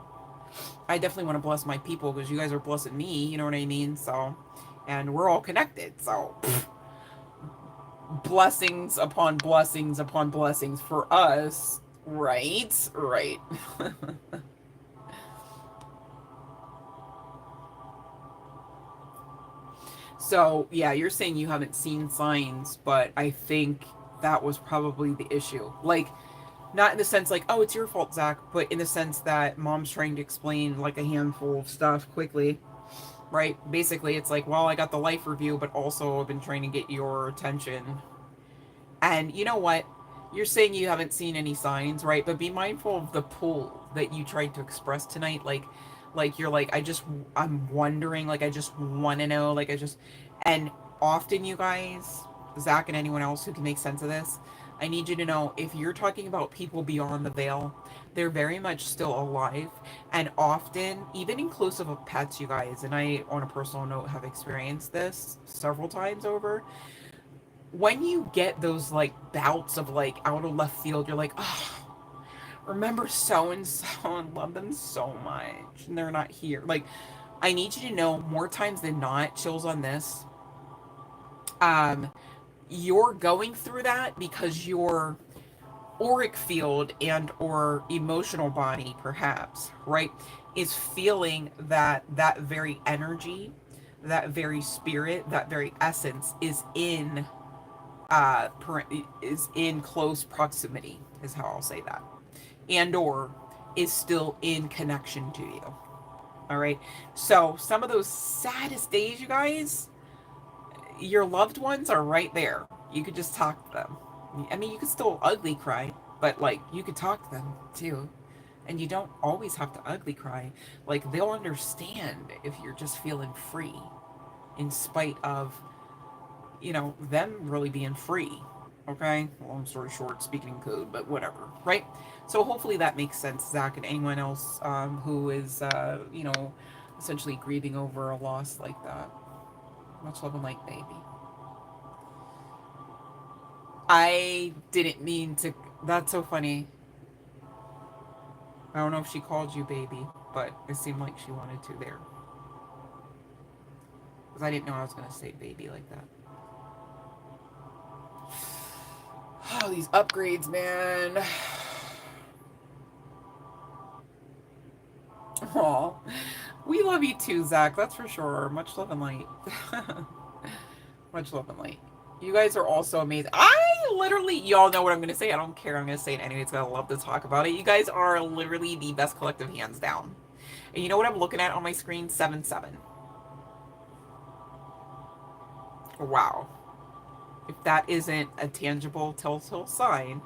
I definitely want to bless my people because you guys are blessing me. You know what I mean? So, and we're all connected. So, blessings upon blessings for us. Right? Right. So, yeah, you're saying you haven't seen signs, but I think that was probably the issue. Like, not in the sense like, oh, it's your fault, Zach, but in the sense that mom's trying to explain like a handful of stuff quickly, right? Basically, it's like, well, I got the life review, but also I've been trying to get your attention. And you know what? You're saying you haven't seen any signs, right? But be mindful of the pull that you tried to express tonight. Like you're like, I'm wondering, like, I just want to know, like, and often you guys, Zach and anyone else who can make sense of this, I need you to know if you're talking about people beyond the veil, they're very much still alive. And often, even inclusive of pets, you guys, and I, on a personal note, have experienced this several times over, when you get those like bouts of like out of left field, you're like, oh, remember so and so and love them so much, and they're not here. Like, I need you to know more times than not, chills on this. Um, you're going through that because your auric field and or emotional body, perhaps, right, is feeling that that very energy, that very spirit, that very essence uh is in close proximity, is how I'll say that, and or is still in connection to you. All right, so some of those saddest days, you guys, your loved ones are right there. You could just talk to them. I mean, you could still ugly cry, but like you could talk to them too. And you don't always have to ugly cry. Like, they'll understand if you're just feeling free in spite of, you know, them really being free. Okay? Long story short, speaking in code, but whatever, right? So hopefully that makes sense, Zach, and anyone else who is, you know, essentially grieving over a loss like that. Much love and light, baby. I didn't mean to. That's so funny. I don't know if she called you baby, but it seemed like she wanted to there. Because I didn't know I was going to say baby like that. Oh, these upgrades, man. Oh, we love you too, Zach. That's for sure. Much love and light. Much love and light. You guys are also amazing. I literally, y'all know what I'm going to say. I don't care. I'm going to say it anyways. I love to talk about it. You guys are literally the best collective, hands down. And you know what I'm looking at on my screen? 7-7. Wow. If that isn't a tangible telltale sign,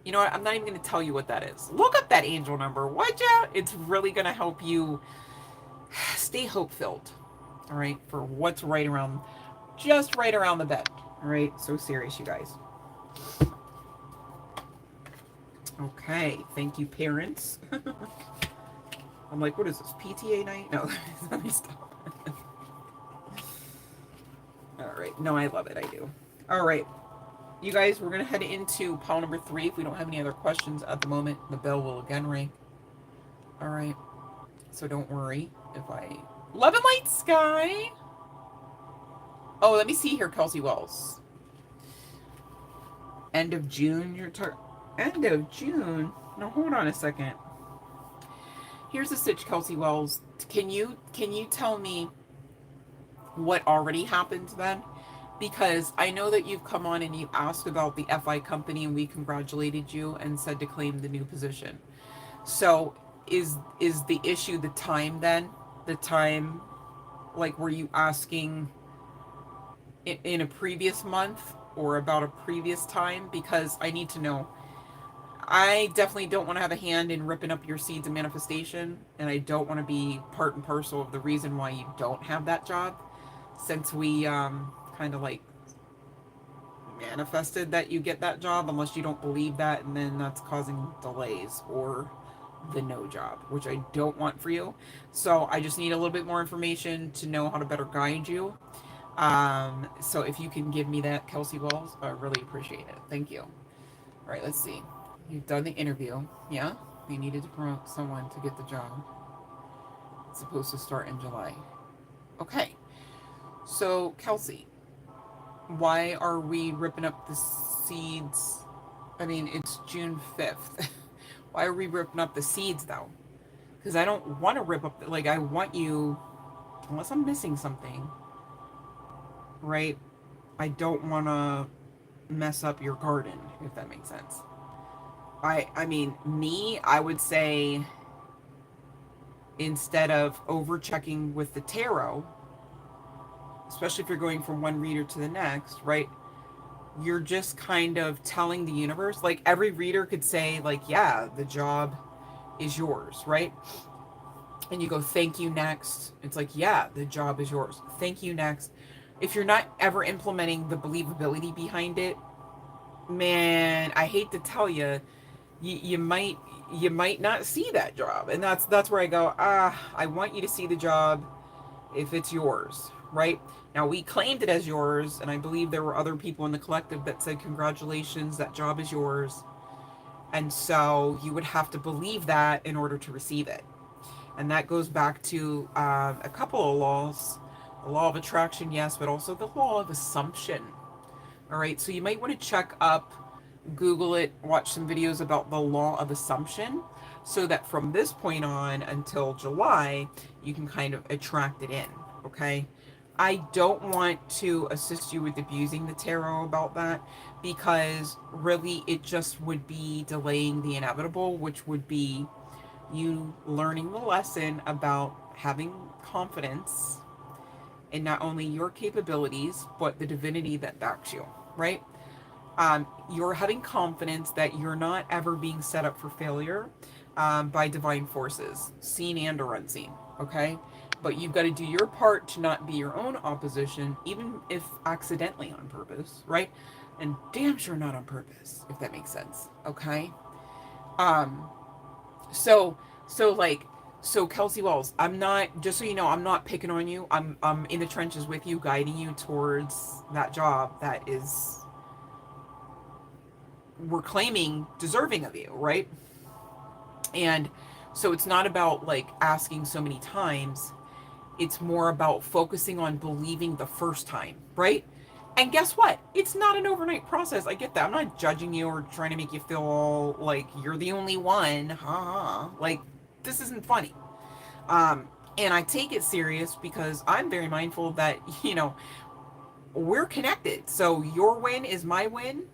you know what? I'm not even going to tell you what that is. Look up that angel number, would ya? It's really going to help you stay hope-filled, all right, for what's right around, just right around the bend, all right? So serious, you guys. Okay, thank you, parents. I'm like, what is this, PTA night? No, let me stop. All right, no, I love it, I do. All right, you guys, we're going to head into pile number 3. If we don't have any other questions at the moment, the bell will again ring. All right, so don't worry if I... Love and light, Sky! Oh, let me see here, Kelsey Wells. End of June, you're talking... End of June? No, hold on a second. Here's the stitch, Kelsey Wells. Can you tell me what already happened then? Because I know that you've come on and you asked about the FI company and we congratulated you and said to claim the new position. So is the issue the time then? The time, like, were you asking in a previous month or about a previous time? Because I need to know. I definitely don't want to have a hand in ripping up your seeds of manifestation, and I don't want to be part and parcel of the reason why you don't have that job, since we kind of like manifested that you get that job, unless you don't believe that, and then that's causing delays or the no job, which I don't want for you. So I just need a little bit more information to know how to better guide you. So if you can give me that, Kelsey Wells, I really appreciate it. Thank you. All right, let's see. You've done the interview. Yeah? They needed to promote someone to get the job. It's supposed to start in July. Okay. So, Kelsey, why are we ripping up the seeds? I mean, it's June 5th. Why are we ripping up the seeds, though? Because I don't want to rip up... Like, I want you... Unless I'm missing something. Right? I don't want to mess up your garden, if that makes sense. I mean, I would say, instead of over checking with the tarot, especially if you're going from one reader to the next, right? You're just kind of telling the universe, like every reader could say, like, yeah, the job is yours, right? And you go, thank you, next. It's like, yeah, the job is yours. Thank you, next. If you're not ever implementing the believability behind it, man, I hate to tell you, you might not see that job. And that's where I go, I want you to see the job if it's yours, right? Now, we claimed it as yours, and I believe there were other people in the collective that said, congratulations, that job is yours. And so you would have to believe that in order to receive it. And that goes back to a couple of laws. The law of attraction, yes, but also the law of assumption. All right, so you might want to check up, Google it, watch some videos about the law of assumption, so that from this point on until July, you can kind of attract it in, okay? I don't want to assist you with abusing the tarot about that, because really it just would be delaying the inevitable, which would be you learning the lesson about having confidence in not only your capabilities, but the divinity that backs you, right? You're having confidence that you're not ever being set up for failure by divine forces, seen and or unseen, okay? But you've got to do your part to not be your own opposition, even if accidentally on purpose, right? And damn sure not on purpose, if that makes sense, okay? So Kelsey Wells, I'm not, just so you know, I'm not picking on you. I'm in the trenches with you, guiding you towards that job that is, we're claiming, deserving of you, right? And so it's not about like asking so many times. It's more about focusing on believing the first time, right? And guess what? It's not an overnight process. I get that. I'm not judging you or trying to make you feel like you're the only one. Ha. Like, this isn't funny. And I take it serious because I'm very mindful that, we're connected. So your win is my win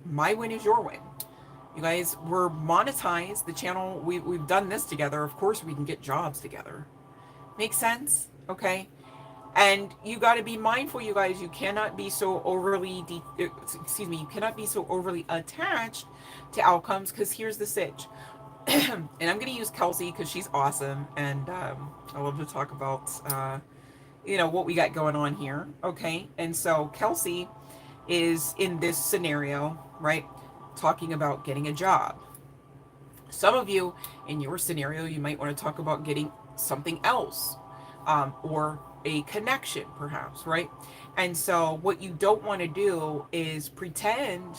is your win. You guys, we're monetized. The channel, we've done this together. Of course, we can get jobs together. Make sense? Okay. And you got to be mindful, you guys. You cannot be so overly, you cannot be so overly attached to outcomes. Because here's the sitch. And I'm going to use Kelsey because she's awesome. And I love to talk about, what we got going on here. Okay. And so Kelsey is in this scenario, right? Talking about getting a job. Some of you in your scenario, you might want to talk about getting something else, or a connection perhaps, right? And so what you don't want to do is pretend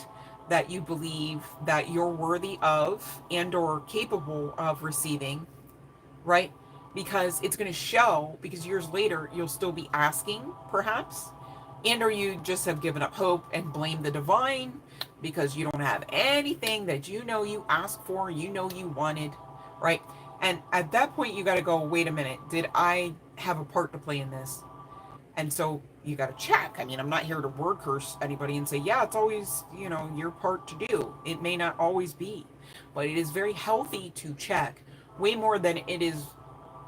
that you believe that you're worthy of and or capable of receiving, right? Because it's going to show, because years later you'll still be asking perhaps, and or you just have given up hope and blame the divine because you don't have anything that you asked for, you wanted, right? And at that point you got to go, wait a minute, did I have a part to play in this? And so you got to check. I mean, I'm not here to word curse anybody and say, yeah, it's always, your part to do. It may not always be, but it is very healthy to check, way more than it is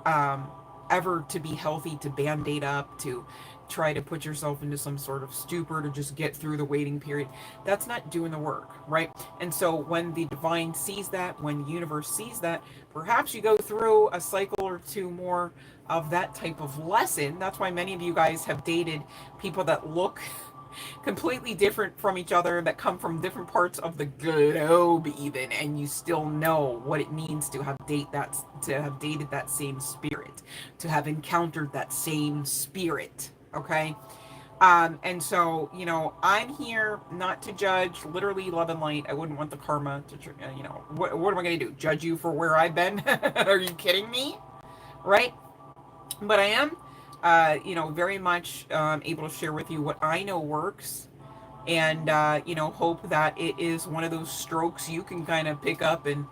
ever to be healthy to band-aid up, to try to put yourself into some sort of stupor to just get through the waiting period. That's not doing the work, right? And so when the divine sees that, when the universe sees that, perhaps you go through a cycle or two more of that type of lesson. That's why many of you guys have dated people that look completely different from each other, that come from different parts of the globe even, and you still know what it means to have dated that same spirit, to have encountered that same spirit. Okay. And so, I'm here not to judge, literally love and light. I wouldn't want the karma to, what am I going to do? Judge you for where I've been? Are you kidding me? Right? But I am, very much able to share with you what I know works, and hope that it is one of those strokes you can kind of pick up and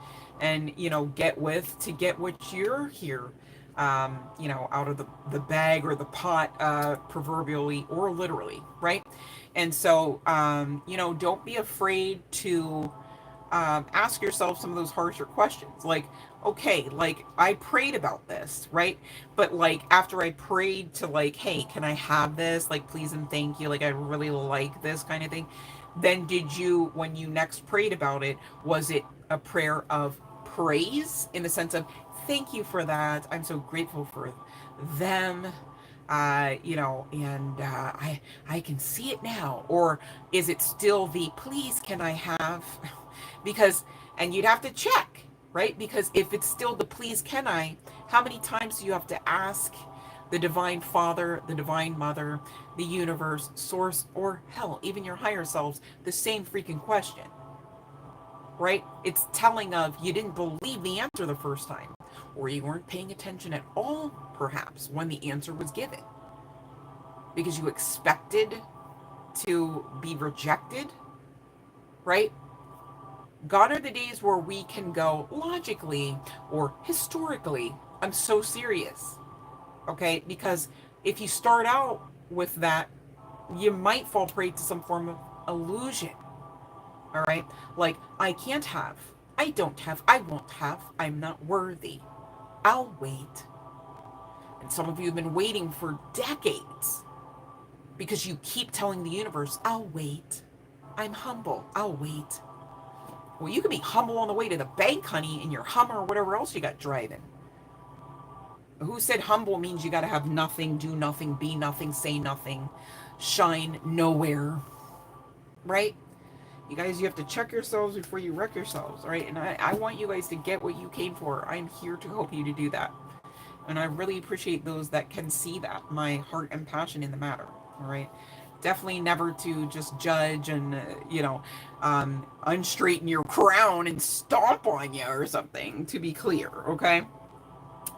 get with to get what you're here, out of the bag or the pot, proverbially or literally, right? And so, don't be afraid to ask yourself some of those harsher questions. Like, okay, like I prayed about this, right? But like after I prayed to like, hey, can I have this? Like, please and thank you. Like, I really like this kind of thing. Then did you, when you next prayed about it, was it a prayer of praise in the sense of, thank you for that. I'm so grateful for them. I can see it now. Or is it still the please can I have? Because, and you'd have to check, right? Because if it's still the please can I, how many times do you have to ask the divine father, the divine mother, the universe, source, or hell, even your higher selves, the same freaking question, right? It's telling of you didn't believe the answer the first time, or you weren't paying attention at all, perhaps, when the answer was given, because you expected to be rejected, right? Gone are the days where we can go logically or historically. I'm so serious. Okay? Because if you start out with that, you might fall prey to some form of illusion. All right? Like, I can't have. I don't have. I won't have. I'm not worthy. I'll wait. And some of you have been waiting for decades because you keep telling the universe, I'll wait. I'm humble. I'll wait. Well, you can be humble on the way to the bank, honey, in your Hummer or whatever else you got driving. Who said humble means you got to have nothing, do nothing, be nothing, say nothing, shine nowhere, right? You guys, you have to check yourselves before you wreck yourselves, right? And I want you guys to get what you came for. I'm here to help you to do that. And I really appreciate those that can see that, my heart and passion in the matter, all right? Definitely never to just judge and, unstraighten your crown and stomp on you or something, to be clear, okay?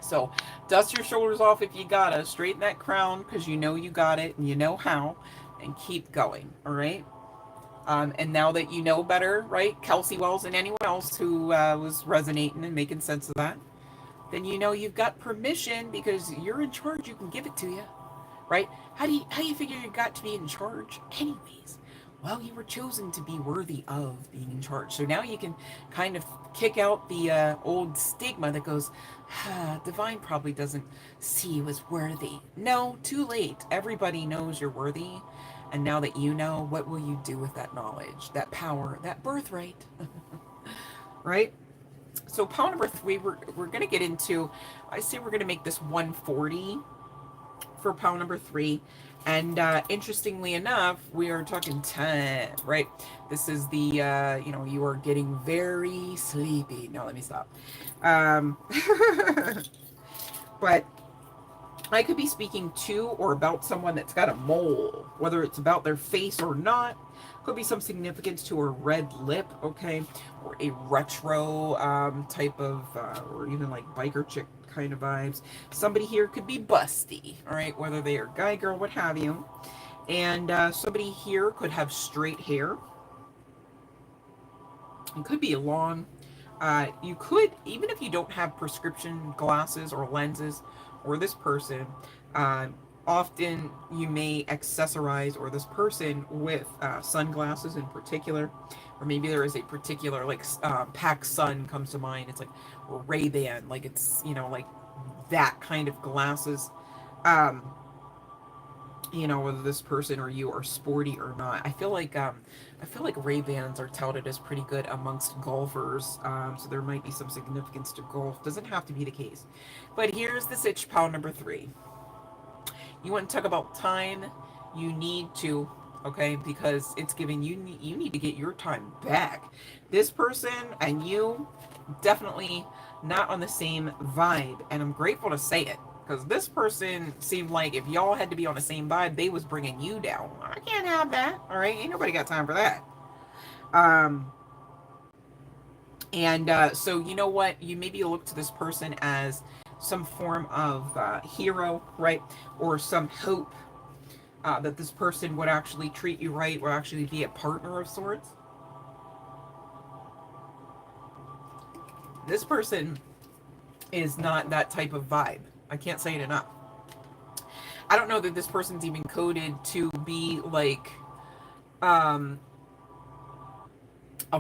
So dust your shoulders off if you gotta. Straighten that crown because you know you got it and you know how. and keep going. All right. And now that you know better, right, Kelsey Wells and anyone else who was resonating and making sense of that, then you know you've got permission because you're in charge. You can give it to you, right? How do you figure you got to be in charge, anyways? Well, you were chosen to be worthy of being in charge. So now you can kind of kick out the old stigma that goes, divine probably doesn't see you as worthy. No, too late. Everybody knows you're worthy. And now that you know, what will you do with that knowledge, that power, that birthright? Right? So power number 3, we're going to get into, I say we're going to make this 140 for power number 3. And interestingly enough, we are talking 10, right? This is the, you are getting very sleepy. No, let me stop. But I could be speaking to or about someone that's got a mole, whether it's about their face or not. Could be some significance to a red lip, okay, or a retro type of, or even like biker chick kind of vibes. Somebody here could be busty, all right, whether they are guy, girl, what have you. And somebody here could have straight hair. It could be long. You could, even if you don't have prescription glasses or lenses, or this person, often you may accessorize, or this person, with sunglasses in particular, or maybe there is a particular, like, Pac Sun comes to mind. It's like Ray-Ban, like it's, like that kind of glasses. Whether this person or you are sporty or not. I feel like Ray-Bans are touted as pretty good amongst golfers, so there might be some significance to golf. Doesn't have to be the case. But here's the sitch, pound number 3. You want to talk about time? You need to, okay, because it's giving you need to get your time back. This person and you definitely not on the same vibe, and I'm grateful to say it. Because this person seemed like if y'all had to be on the same vibe, they was bringing you down. I can't have that. All right, ain't nobody got time for that. So you know what? You maybe look to this person as some form of hero, right? Or some hope that this person would actually treat you right, or actually be a partner of sorts. This person is not that type of vibe. I can't say it enough. I don't know that this person's even coded to be like a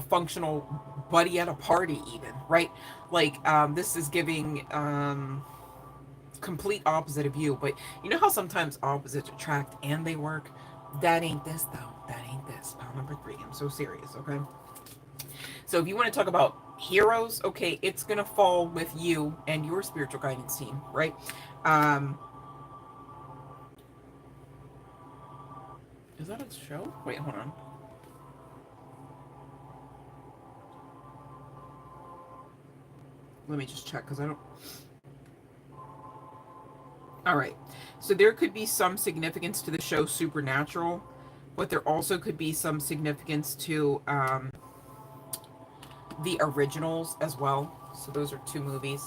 functional buddy at a party even, right? Like this is giving complete opposite of you. But you know how sometimes opposites attract and they work? That ain't this though. That ain't this. Pound number 3. I'm so serious, okay? So if you want to talk about heroes, okay, it's going to fall with you and your spiritual guidance team, right? Is that a show? Wait, hold on. Let me just check because I don't... All right. So there could be some significance to the show Supernatural, but there also could be some significance to the originals as well. So those are 2 movies.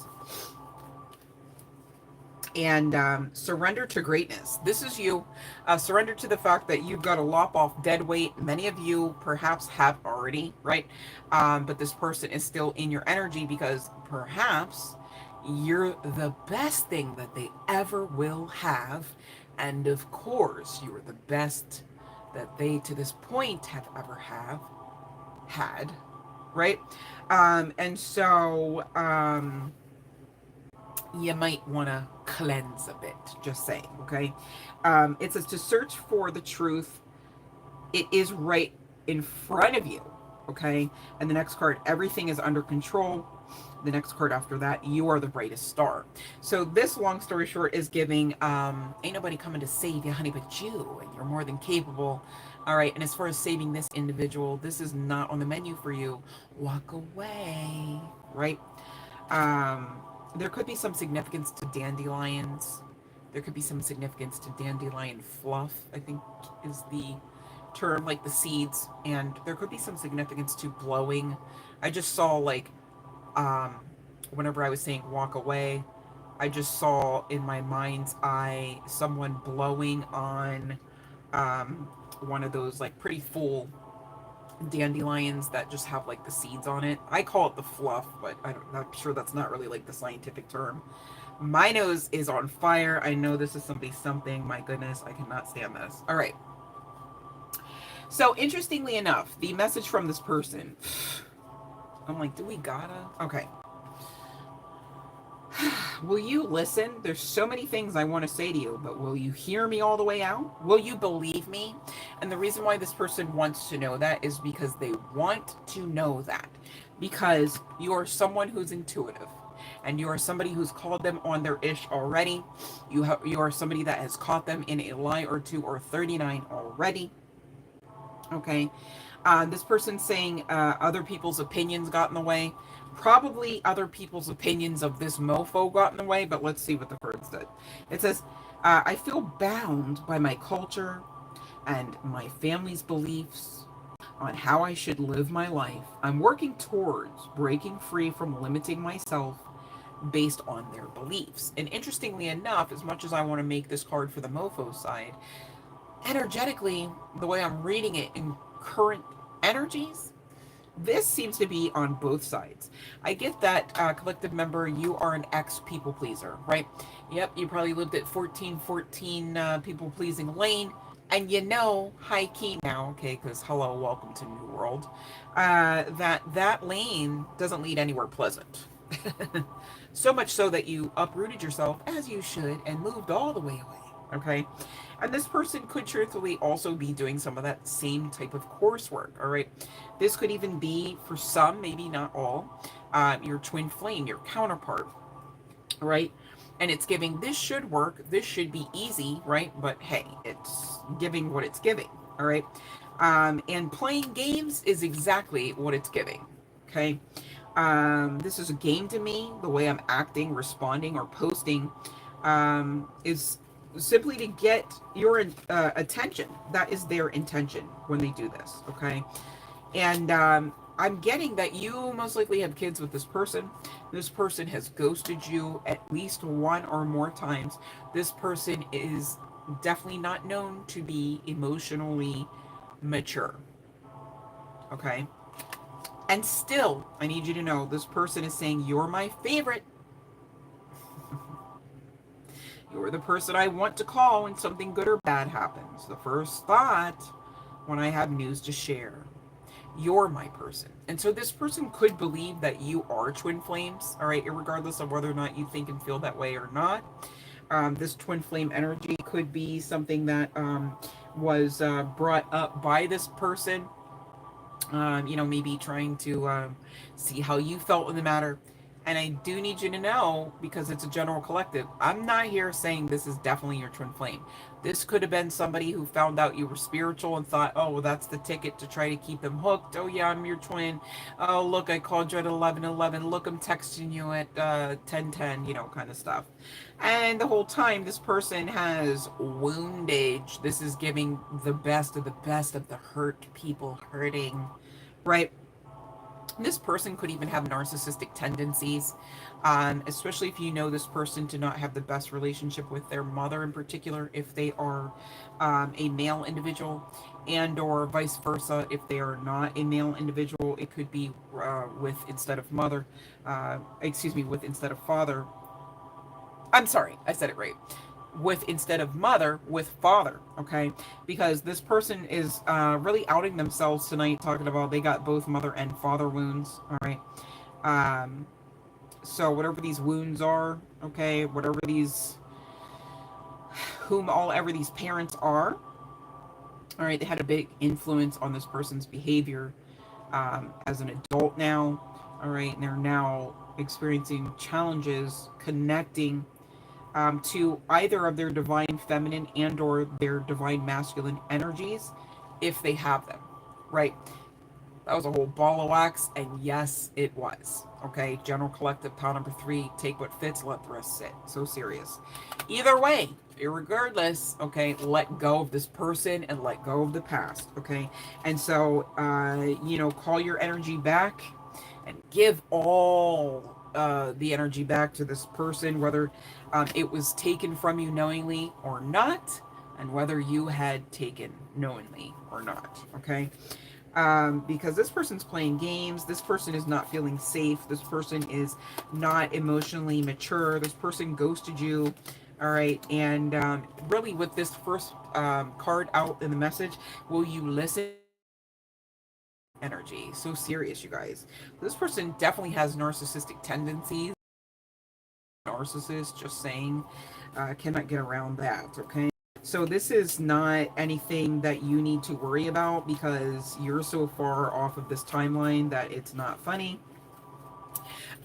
And surrender to greatness. This is you. Surrender to the fact that you've got to lop off dead weight. Many of you perhaps have already, right? But this person is still in your energy because perhaps you're the best thing that they ever will have. And of course, you are the best that they to this point have ever had, right? And so you might want to cleanse a bit, just saying, okay? It says to search for the truth. It is right in front of you, okay? And the next card, everything is under control. The next card after that, you are the brightest star. So this, long story short, is giving, ain't nobody coming to save you, honey, but you, and you're more than capable. All right, and as far as saving this individual, this is not on the menu for you. Walk away, right? There could be some significance to dandelions. There could be some significance to dandelion fluff, I think is the term, like the seeds. And there could be some significance to blowing. I just saw, like, whenever I was saying walk away, I just saw in my mind's eye someone blowing on one of those like pretty full dandelions that just have like the seeds on it. I call it the fluff, but I'm sure that's not really like the scientific term. My nose is on fire. I know this is something. My goodness, I cannot stand this. All right. So interestingly enough, the message from this person, I'm like, do we gotta? Okay. Will you listen? There's so many things I want to say to you, but will you hear me all the way out? Will you believe me? And the reason why this person wants to know that is because they want to know that. Because you are someone who's intuitive. And you are somebody who's called them on their ish already. You are somebody that has caught them in a lie or two or 39 already. Okay. This person's saying other people's opinions got in the way. Probably other people's opinions of this mofo got in the way, but let's see what the cards did. It says, I feel bound by my culture and my family's beliefs on how I should live my life. I'm working towards breaking free from limiting myself based on their beliefs. And interestingly enough, as much as I want to make this card for the mofo side, energetically, the way I'm reading it in current energies, this seems to be on both sides. I get that, collective member, you are an ex-people pleaser, right? Yep, you probably lived at 1414 people-pleasing lane, and you know, high key now, okay, because hello, welcome to New World, that lane doesn't lead anywhere pleasant. So much so that you uprooted yourself, as you should, and moved all the way away, okay? And this person could truthfully also be doing some of that same type of coursework, all right? This could even be, for some, maybe not all, your twin flame, your counterpart, right? And it's giving, this should work, this should be easy, right? But hey, it's giving what it's giving, all right? And playing games is exactly what it's giving, okay? This is a game to me. The way I'm acting, responding, or posting is simply to get your attention. That is their intention when they do this, okay? And I'm getting that you most likely have kids with this person. This person has ghosted you at least one or more times. This person is definitely not known to be emotionally mature, okay? And still, I need you to know, this person is saying, you're my favorite. You're the person I want to call when something good or bad happens. The first thought when I have news to share. You're my person. And so this person could believe that you are twin flames, all right, regardless of whether or not you think and feel that way or not. This twin flame energy could be something that was brought up by this person, you know, maybe trying to see how you felt in the matter. And I do need you to know, because it's a general collective, I'm not here saying this is definitely your twin flame. This could have been somebody who found out you were spiritual and thought, oh, well, that's the ticket to try to keep them hooked. Oh, yeah, I'm your twin. Oh, look, I called you at 11:11. Look, I'm texting you at 10:10, you know, kind of stuff. And the whole time, this person has woundage. This is giving the best of the hurt people hurting, right? This person could even have narcissistic tendencies, especially if you know this person to not have the best relationship with their mother in particular, if they are a male individual, and or vice versa, if they are not a male individual. It could be with instead of mother, with instead of father. I'm sorry, I said it right. With instead of mother, with father, okay? Because this person is really outing themselves tonight, talking about they got both mother and father wounds, all right? So whatever these wounds are, okay, whatever these, ever these parents are, all right, they had a big influence on this person's behavior as an adult now, all right? And they're now experiencing challenges connecting to either of their divine feminine and or their divine masculine energies, if they have them, right? That was a whole ball of wax, and yes, it was. Okay, general collective pile number 3, take what fits, let the rest sit. So serious. Either way, irregardless, okay, let go of this person and let go of the past, okay? And so, you know, call your energy back and give all the energy back to this person, whether it was taken from you knowingly or not. and whether you had taken knowingly or not, okay? Because this person's playing games, this person is not feeling safe, this person is not emotionally mature, this person ghosted you, all right? And really with this first card out in the message, will you listen? Energy, so serious, you guys. This person definitely has narcissistic tendencies. Narcissist, just saying, cannot get around that, okay? So this is not anything that you need to worry about because you're so far off of this timeline that it's not funny.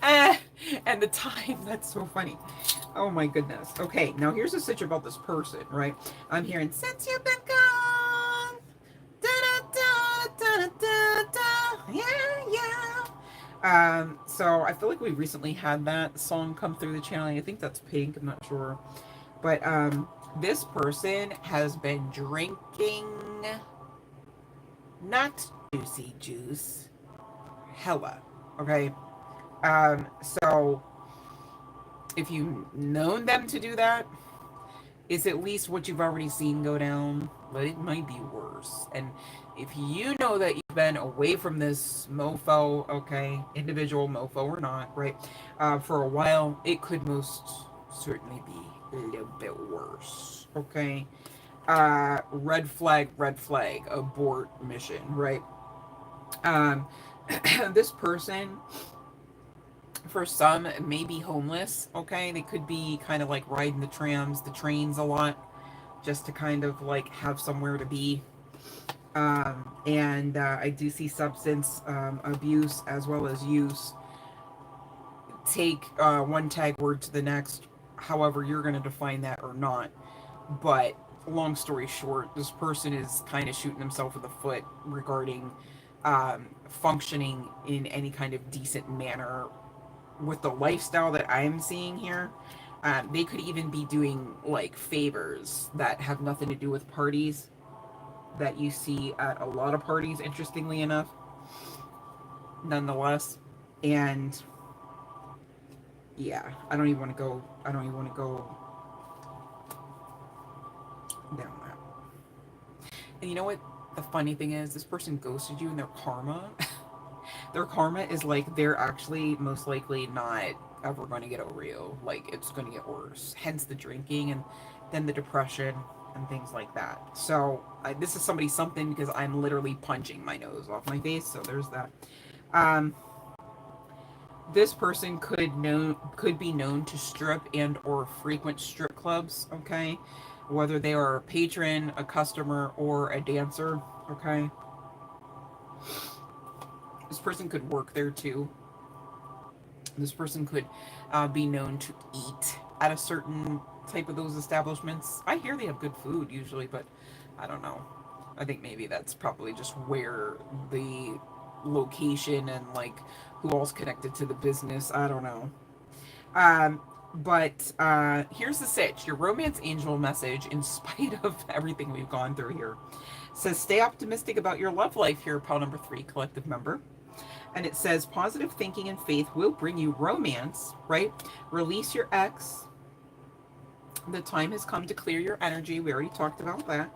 Ah, and the time, that's so funny. Oh my goodness. Okay, now here's a situation about this person, right? I'm hearing, since you've been gone, da da da da da da, yeah, yeah. So I feel like we recently had that song come through the channel. I think that's Pink, I'm not sure. But this person has been drinking not juicy juice, hella. Okay. So if you've known them to do that, it's at least what you've already seen go down, but it might be worse. And if you know that you've been away from this mofo, okay, individual mofo or not, right, for a while, it could most certainly be a little bit worse, okay? Red flag, abort mission, right? Um, this person, for some, may be homeless, okay? They could be kind of like riding the trams, the trains a lot, just to kind of like have somewhere to be. And I do see substance abuse as well as use. Take one tag word to the next, however you're going to define that or not. But long story short, this person is kind of shooting himself in the foot regarding functioning in any kind of decent manner with the lifestyle that I'm seeing here. They could even be doing like favors that have nothing to do with parties that you see at a lot of parties, interestingly enough, nonetheless. And yeah, I don't even want to go down that. And you know what the funny thing is? This person ghosted you, and their karma, their karma is like they're actually most likely not ever going to get over you. Like it's going to get worse. Hence the drinking and then the depression and things like that. So this is somebody something because I'm literally punching my nose off my face. So there's that. Um, this person could be known to strip and or frequent strip clubs, okay? Whether they are a patron, a customer, or a dancer, okay? This person could work there too. This person could be known to eat at a certain type of those establishments. I hear they have good food usually, but I don't know. I think maybe that's probably just where the location and like who all's connected to the business. I don't know. Um, but here's the sitch. Your romance angel message, in spite of everything we've gone through here, says stay optimistic about your love life here, pile number 3, collective member. And it says positive thinking and faith will bring you romance, right? Release your ex. The time has come to clear your energy. We already talked about that.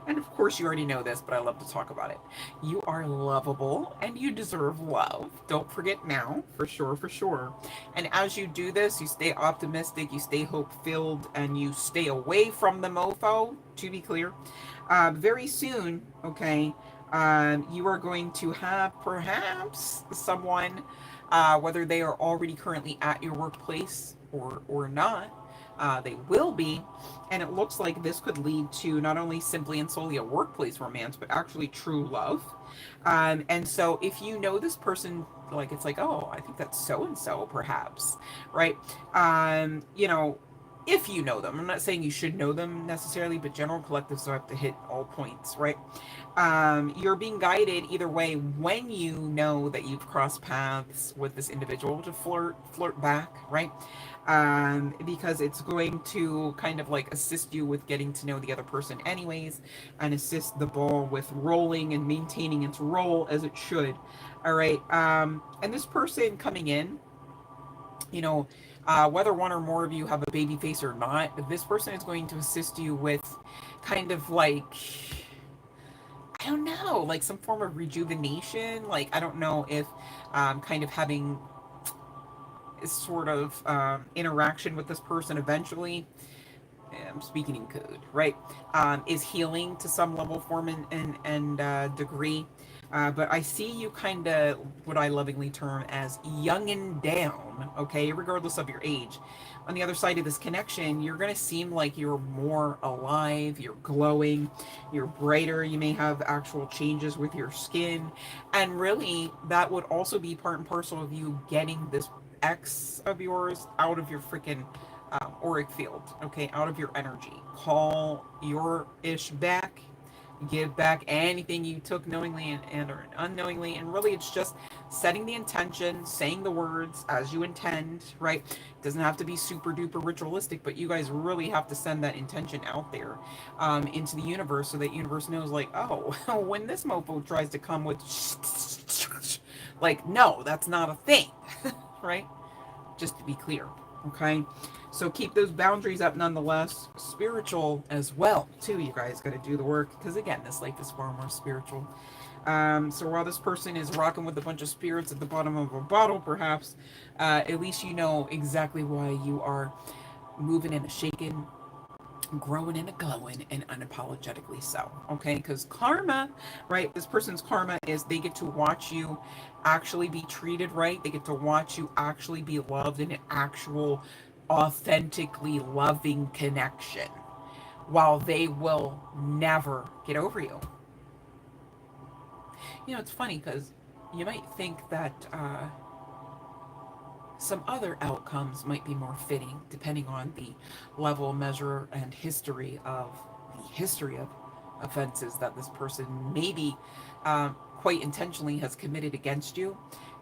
And of course, you already know this, but I love to talk about it. You are lovable and you deserve love. Don't forget now, for sure, for sure. And as you do this, you stay optimistic, you stay hope filled, and you stay away from the mofo, to be clear. Very soon, okay, you are going to have perhaps someone, whether they are already currently at your workplace or not, they will be, and it looks like this could lead to not only simply and solely a workplace romance, but actually true love. And so if you know this person, like it's like, oh, I think that's so and so, perhaps, right? You know, if you know them, I'm not saying you should know them necessarily, but general collectives have to hit all points, right? You're being guided either way when you know that you've crossed paths with this individual to flirt back, right? Because it's going to kind of like assist you with getting to know the other person anyways, and assist the ball with rolling and maintaining its role as it should. All right. And this person coming in, you know, whether one or more of you have a baby face or not, this person is going to assist you with kind of like, I don't know, like some form of rejuvenation. Like, I don't know if kind of having sort of interaction with this person eventually, I'm speaking in code, right? Is healing to some level, form, and degree. But I see you kind of what I lovingly term as young and down, okay, regardless of your age. On the other side of this connection, you're going to seem like you're more alive, you're glowing, you're brighter, you may have actual changes with your skin. And really, that would also be part and parcel of you getting this ex of yours out of your freaking auric field, okay, out of your energy. Call your ish back, give back anything you took knowingly and or unknowingly, and really it's just setting the intention, saying the words as you intend, right? It doesn't have to be super duper ritualistic, but you guys really have to send that intention out there into the universe, so that universe knows, like, oh, when this mofo tries to come with like, no, that's not a thing. Right? Just to be clear, okay? So keep those boundaries up nonetheless. Spiritual as well, too. You guys got to do the work, because again, this life is far more spiritual. So while this person is rocking with a bunch of spirits at the bottom of a bottle, perhaps, at least you know exactly why you are moving and shaking, growing and glowing, and unapologetically so, okay? Because karma, right, this person's karma is they get to watch you actually be treated right. They get to watch you actually be loved in an actual authentically loving connection, while they will never get over you. You know, it's funny because you might think that some other outcomes might be more fitting, depending on the level, measure, and history of offenses that this person maybe quite intentionally has committed against you.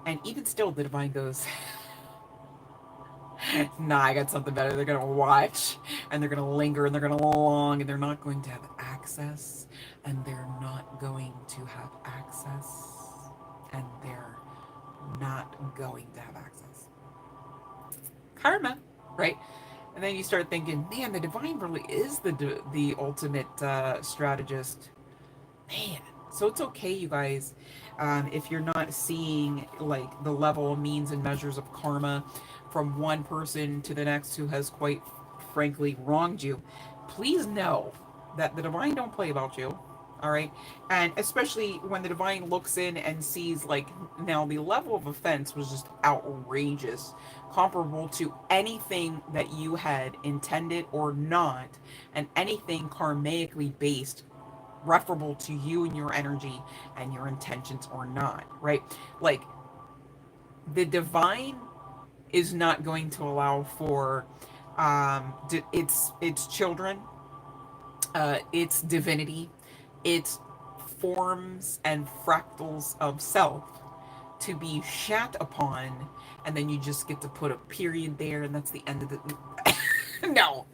And even still, the divine goes, nah, I got something better. They're going to watch, and they're going to linger, and they're going to long, and they're not going to have access, and they're not going to have access, and they're not going to have access. Karma, right? And then you start thinking, man, the divine really is the ultimate strategist. Man, so it's okay, you guys, if you're not seeing like the level, means, and measures of karma from one person to the next who has quite frankly wronged you. Please know that the divine don't play about you. All right. And especially when the divine looks in and sees, like, now the level of offense was just outrageous, comparable to anything that you had intended or not, and anything karmically based, referable to you and your energy and your intentions or not, right? Like, the divine is not going to allow for its children, its divinity, its forms and fractals of self to be shat upon, and then you just get to put a period there, and that's the end of the. No,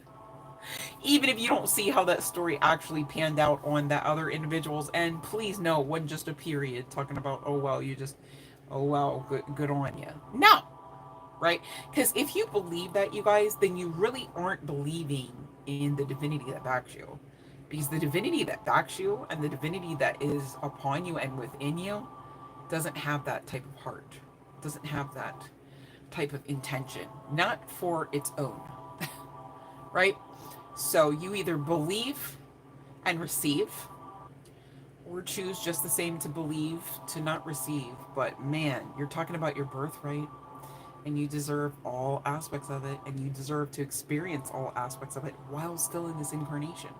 even if you don't see how that story actually panned out on that other individual's end, please know it wasn't just a period talking about, oh well, you just, oh well, good on you. No, right? Because if you believe that, you guys, then you really aren't believing in the divinity that backs you. Because the divinity that backs you and the divinity that is upon you and within you doesn't have that type of heart, doesn't have that type of intention, not for its own, right? So you either believe and receive, or choose just the same to believe, to not receive. But man, you're talking about your birthright, and you deserve all aspects of it, and you deserve to experience all aspects of it while still in this incarnation.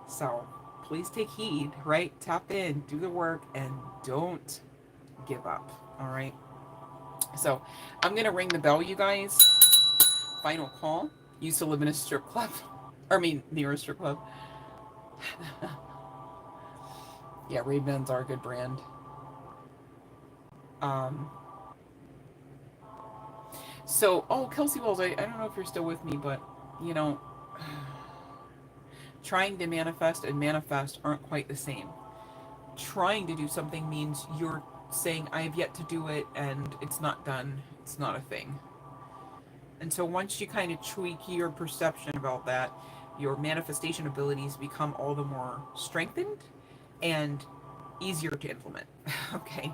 So please take heed, right? Tap in, do the work, and don't give up. All right. So I'm gonna ring the bell, you guys. Final call. Used to live in a strip club. Or I mean, near a strip club. Yeah, Ray-Bans are a good brand. Um. So, oh, Kelsey Wells, I don't know if you're still with me, but you know, trying to manifest and manifest aren't quite the same. Trying to do something means you're saying, I have yet to do it, and it's not done. It's not a thing. And so once you kind of tweak your perception about that, your manifestation abilities become all the more strengthened and easier to implement. Okay.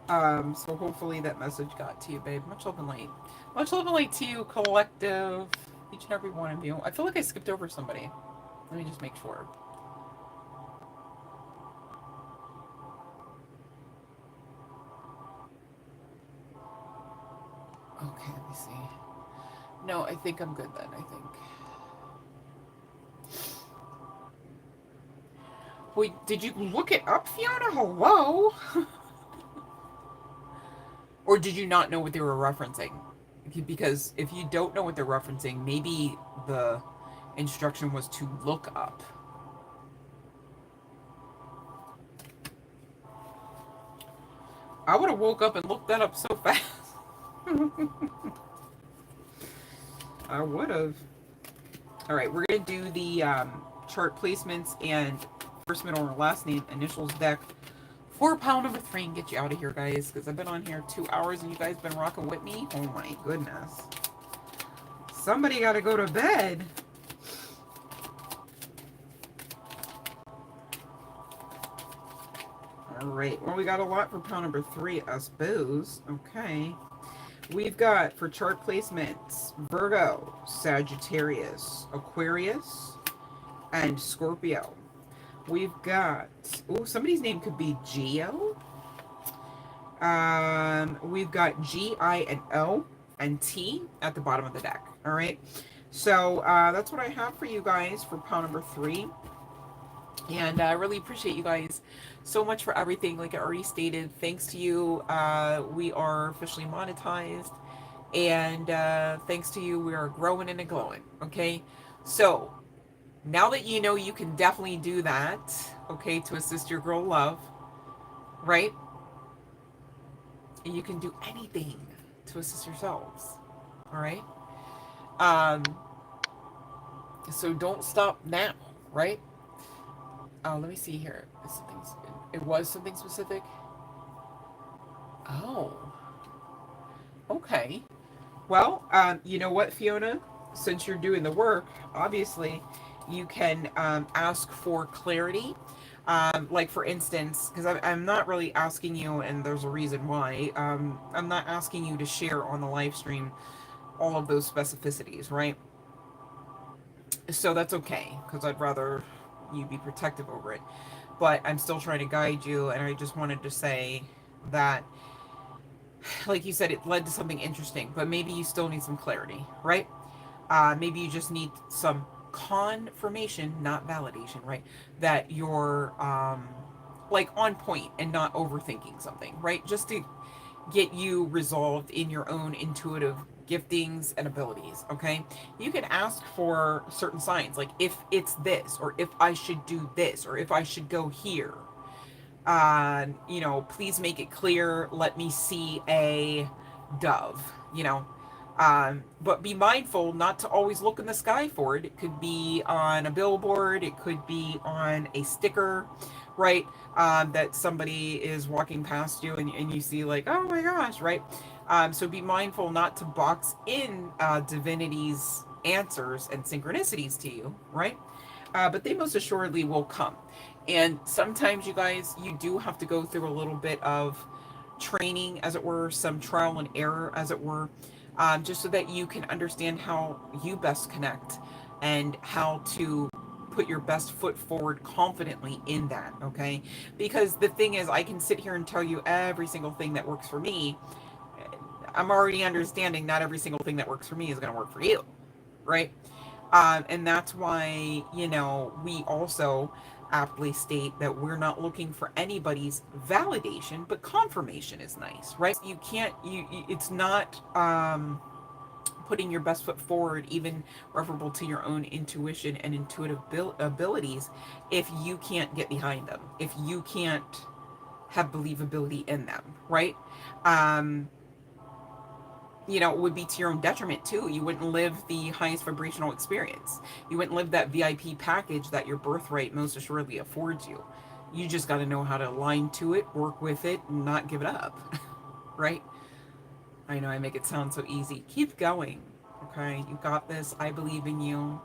So hopefully that message got to you, babe. Much love and light. Much love and light to you, collective. Each and every one of you. I feel like I skipped over somebody. Let me just make sure. Okay, let me see. No, I think I'm good then, I think. Wait, did you look it up, Fiona? Hello? Or did you not know what they were referencing? Because if you don't know what they're referencing, maybe the instruction was to look up. I would have woke up and looked that up so fast. I would have. All right, we're going to do the chart placements and first, middle, or last name initials deck for pile number 3 and get you out of here, guys, because I've been on here 2 hours and you guys been rocking with me. Oh my goodness. Somebody got to go to bed. All right. Well, we got a lot for pile number 3, I suppose. Okay. We've got, for chart placements, Virgo, Sagittarius, Aquarius, and Scorpio. We've got, oh, somebody's name could be Geo. We've got G, I, and O, and T at the bottom of the deck. All right. So that's what I have for you guys for pile number 3. And I really appreciate you guys so much for everything. Like I already stated, thanks to you, we are officially monetized. And thanks to you, we are growing and glowing. Okay. So now that you know you can definitely do that, okay, to assist your girl love, right? And you can do anything to assist yourselves. All right. Um, so don't stop now, right? Let me see here. It was something specific. Oh, okay. Well, you know what, Fiona? Since you're doing the work, obviously, you can ask for clarity. Like, for instance, because I'm not really asking you, and there's a reason why, I'm not asking you to share on the live stream all of those specificities, right? So that's okay, because I'd rather you be protective over it. But I'm still trying to guide you, and I just wanted to say that, like you said, it led to something interesting, but maybe you still need some clarity, right? Maybe you just need some confirmation, not validation, right? That you're like on point and not overthinking something, right? Just to get you resolved in your own intuitive giftings and abilities. Okay, you can ask for certain signs, like if it's this, or if I should do this, or if I should go here. You know, please make it clear. Let me see a dove. You know, but be mindful not to always look in the sky for it. It could be on a billboard. It could be on a sticker, right? That somebody is walking past you and you see like, oh my gosh, right? So be mindful not to box in divinity's answers and synchronicities to you, right? But they most assuredly will come. And sometimes, you guys, you do have to go through a little bit of training, as it were, some trial and error, as it were, just so that you can understand how you best connect and how to put your best foot forward confidently in that, okay? Because the thing is, I can sit here and tell you every single thing that works for me. I'm already understanding not every single thing that works for me is going to work for you, right? And that's why, you know, we also aptly state that we're not looking for anybody's validation, but confirmation is nice, right? You can't, it's not putting your best foot forward, even referable to your own intuition and intuitive abilities, if you can't get behind them, if you can't have believability in them, right? You know, it would be to your own detriment too. You wouldn't live the highest vibrational experience. You wouldn't live that VIP package that your birthright most assuredly affords you. You just got to know how to align to it, work with it, and not give it up. Right? I know I make it sound so easy. Keep going. Okay? You got this. I believe in you.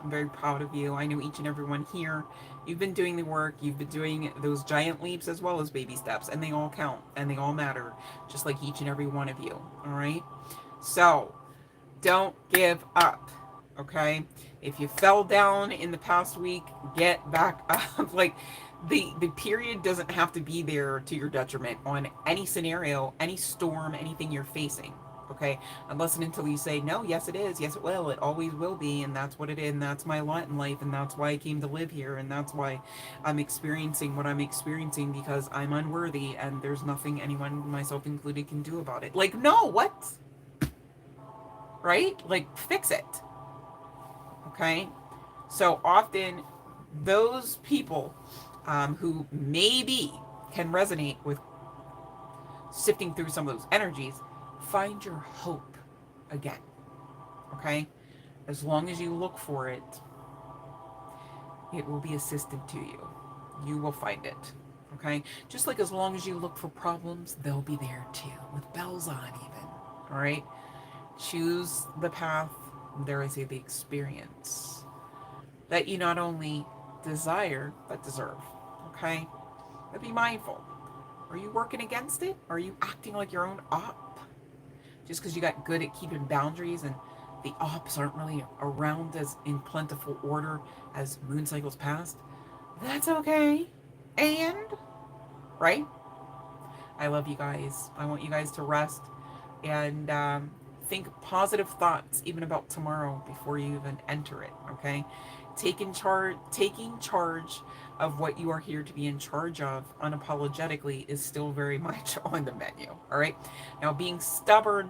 I'm very proud of you. I know each and every one here, you've been doing the work, you've been doing those giant leaps as well as baby steps, and they all count and they all matter, just like each and every one of you. All right? So, don't give up. Okay? If you fell down in the past week, get back up. Like, the period doesn't have to be there to your detriment on any scenario, any storm, anything you're facing. Okay, unless and until you say no, yes it is, yes it will, it always will be, and that's what it is, and that's my lot in life, and that's why I came to live here, and that's why I'm experiencing what I'm experiencing, because I'm unworthy and there's nothing anyone, myself included, can do about it. Like, no, what? Right? Like, fix it. Okay, so often those people who maybe can resonate with sifting through some of those energies, find your hope again. Okay? As long as you look for it, it will be assisted to you. You will find it. Okay? Just like as long as you look for problems, they'll be there too, with bells on even. All right? Choose the path, dare I say the experience, that you not only desire, but deserve. Okay? But be mindful. Are you working against it? Or are you acting like your own op? Just because you got good at keeping boundaries and the ops aren't really around as in plentiful order as moon cycles past, that's okay. And, right? I love you guys. I want you guys to rest and think positive thoughts even about tomorrow before you even enter it, okay? Taking charge of what you are here to be in charge of unapologetically is still very much on the menu, all right? Now, being stubborn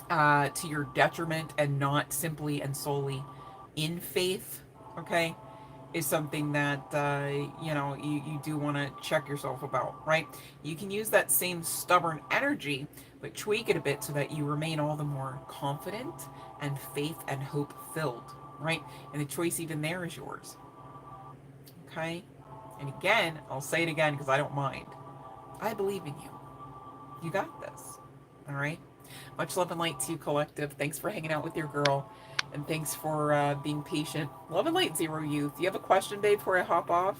to your detriment and not simply and solely in faith, okay, is something that you do want to check yourself about, right? You can use that same stubborn energy, but tweak it a bit so that you remain all the more confident and faith and hope filled, right? And the choice even there is yours. Okay? And again, I'll say it again because I don't mind. I believe in you. You got this. All right? Much love and light to you, collective. Thanks for hanging out with your girl. And thanks for being patient. Love and light, Zero Youth. Do you have a question, babe, before I hop off?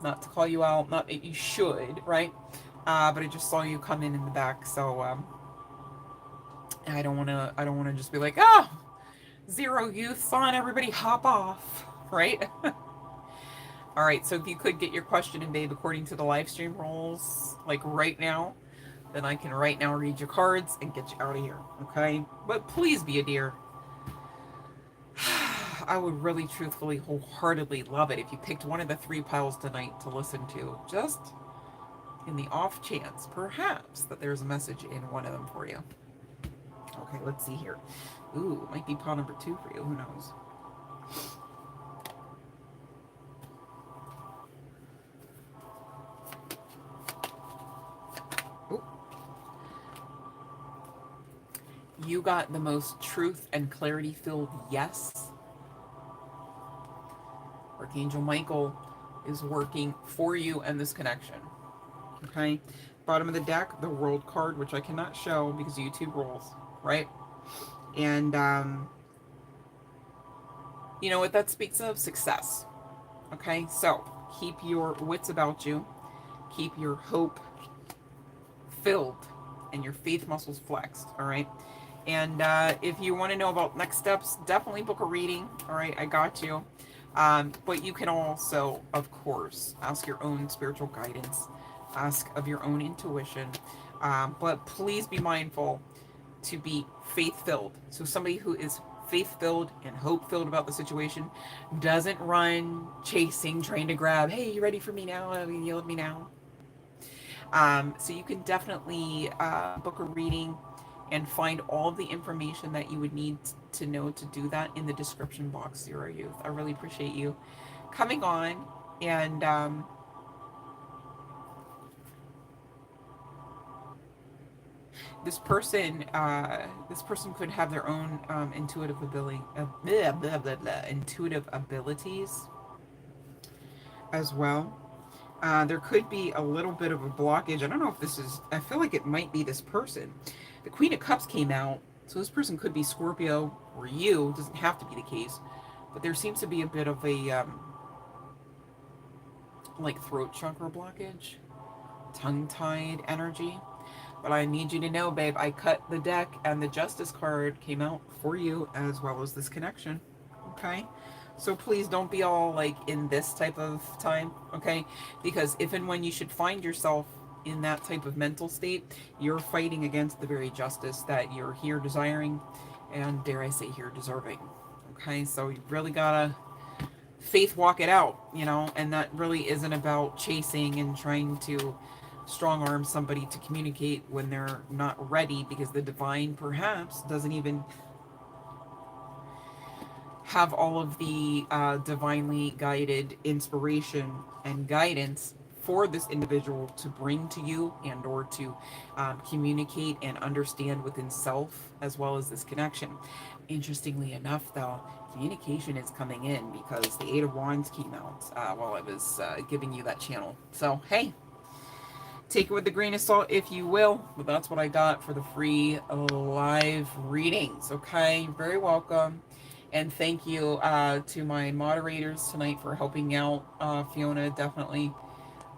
Not to call you out. Not that you should, right? But I just saw you come in the back, so I don't want to. I don't want to just be like, oh, Zero Youth, on everybody, hop off, right? All right. So if you could get your question in, babe, according to the live stream rules, like right now, then I can right now read your cards and get you out of here, okay? But please be a dear. I would really, truthfully, wholeheartedly love it if you picked one of the 3 piles tonight to listen to, just in the off chance, perhaps, that there's a message in one of them for you. Okay, let's see here. Ooh, might be pile number 2 for you. Who knows? Ooh. You got the most truth and clarity filled yes. Archangel Michael is working for you and this connection. Okay? Bottom of the deck, the World card, which I cannot show because of YouTube rules, right? And, you know what that speaks of? Success. Okay? So, keep your wits about you. Keep your hope filled and your faith muscles flexed, all right? And if you want to know about next steps, definitely book a reading, all right? I got you. But you can also, of course, ask your own spiritual guidance, ask of your own intuition. But please be mindful to be faith-filled. So somebody who is faith-filled and hope-filled about the situation doesn't run chasing, trying to grab, hey, you ready for me now? You love me now? So you can definitely book a reading and find all of the information that you would need to know to do that in the description box, Zero Youth. I really appreciate you coming on, and this person could have their own intuitive ability, intuitive abilities as well. There could be a little bit of a blockage. I don't know if this is, I feel like it might be this person. The Queen of Cups came out, So this person could be Scorpio or you. It doesn't have to be the case. But there seems to be a bit of a, like, throat chakra blockage, tongue-tied energy. But I need you to know, babe, I cut the deck and the Justice card came out for you as well as this connection. Okay? So please don't be all like in this type of time, okay? Because if and when you should find yourself in that type of mental state, you're fighting against the very justice that you're here desiring and, dare I say, here deserving. Okay? So you really gotta faith walk it out, you know, and that really isn't about chasing and trying to strong arm somebody to communicate when they're not ready, because the divine perhaps doesn't even have all of the divinely guided inspiration and guidance for this individual to bring to you and or to communicate and understand within self as well as this connection. Interestingly enough, though, communication is coming in because the Eight of Wands came out while I was giving you that channel. So, hey, take it with a grain of salt if you will, but that's what I got for the free live readings. Okay, you're very welcome. And thank you to my moderators tonight for helping out, Fiona, definitely.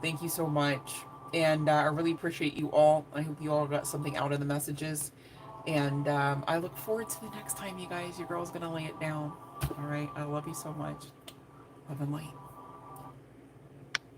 Thank you so much. And I really appreciate you all. I hope you all got something out of the messages. And I look forward to the next time, you guys. Your girl's going to lay it down. All right. I love you so much. Love and light.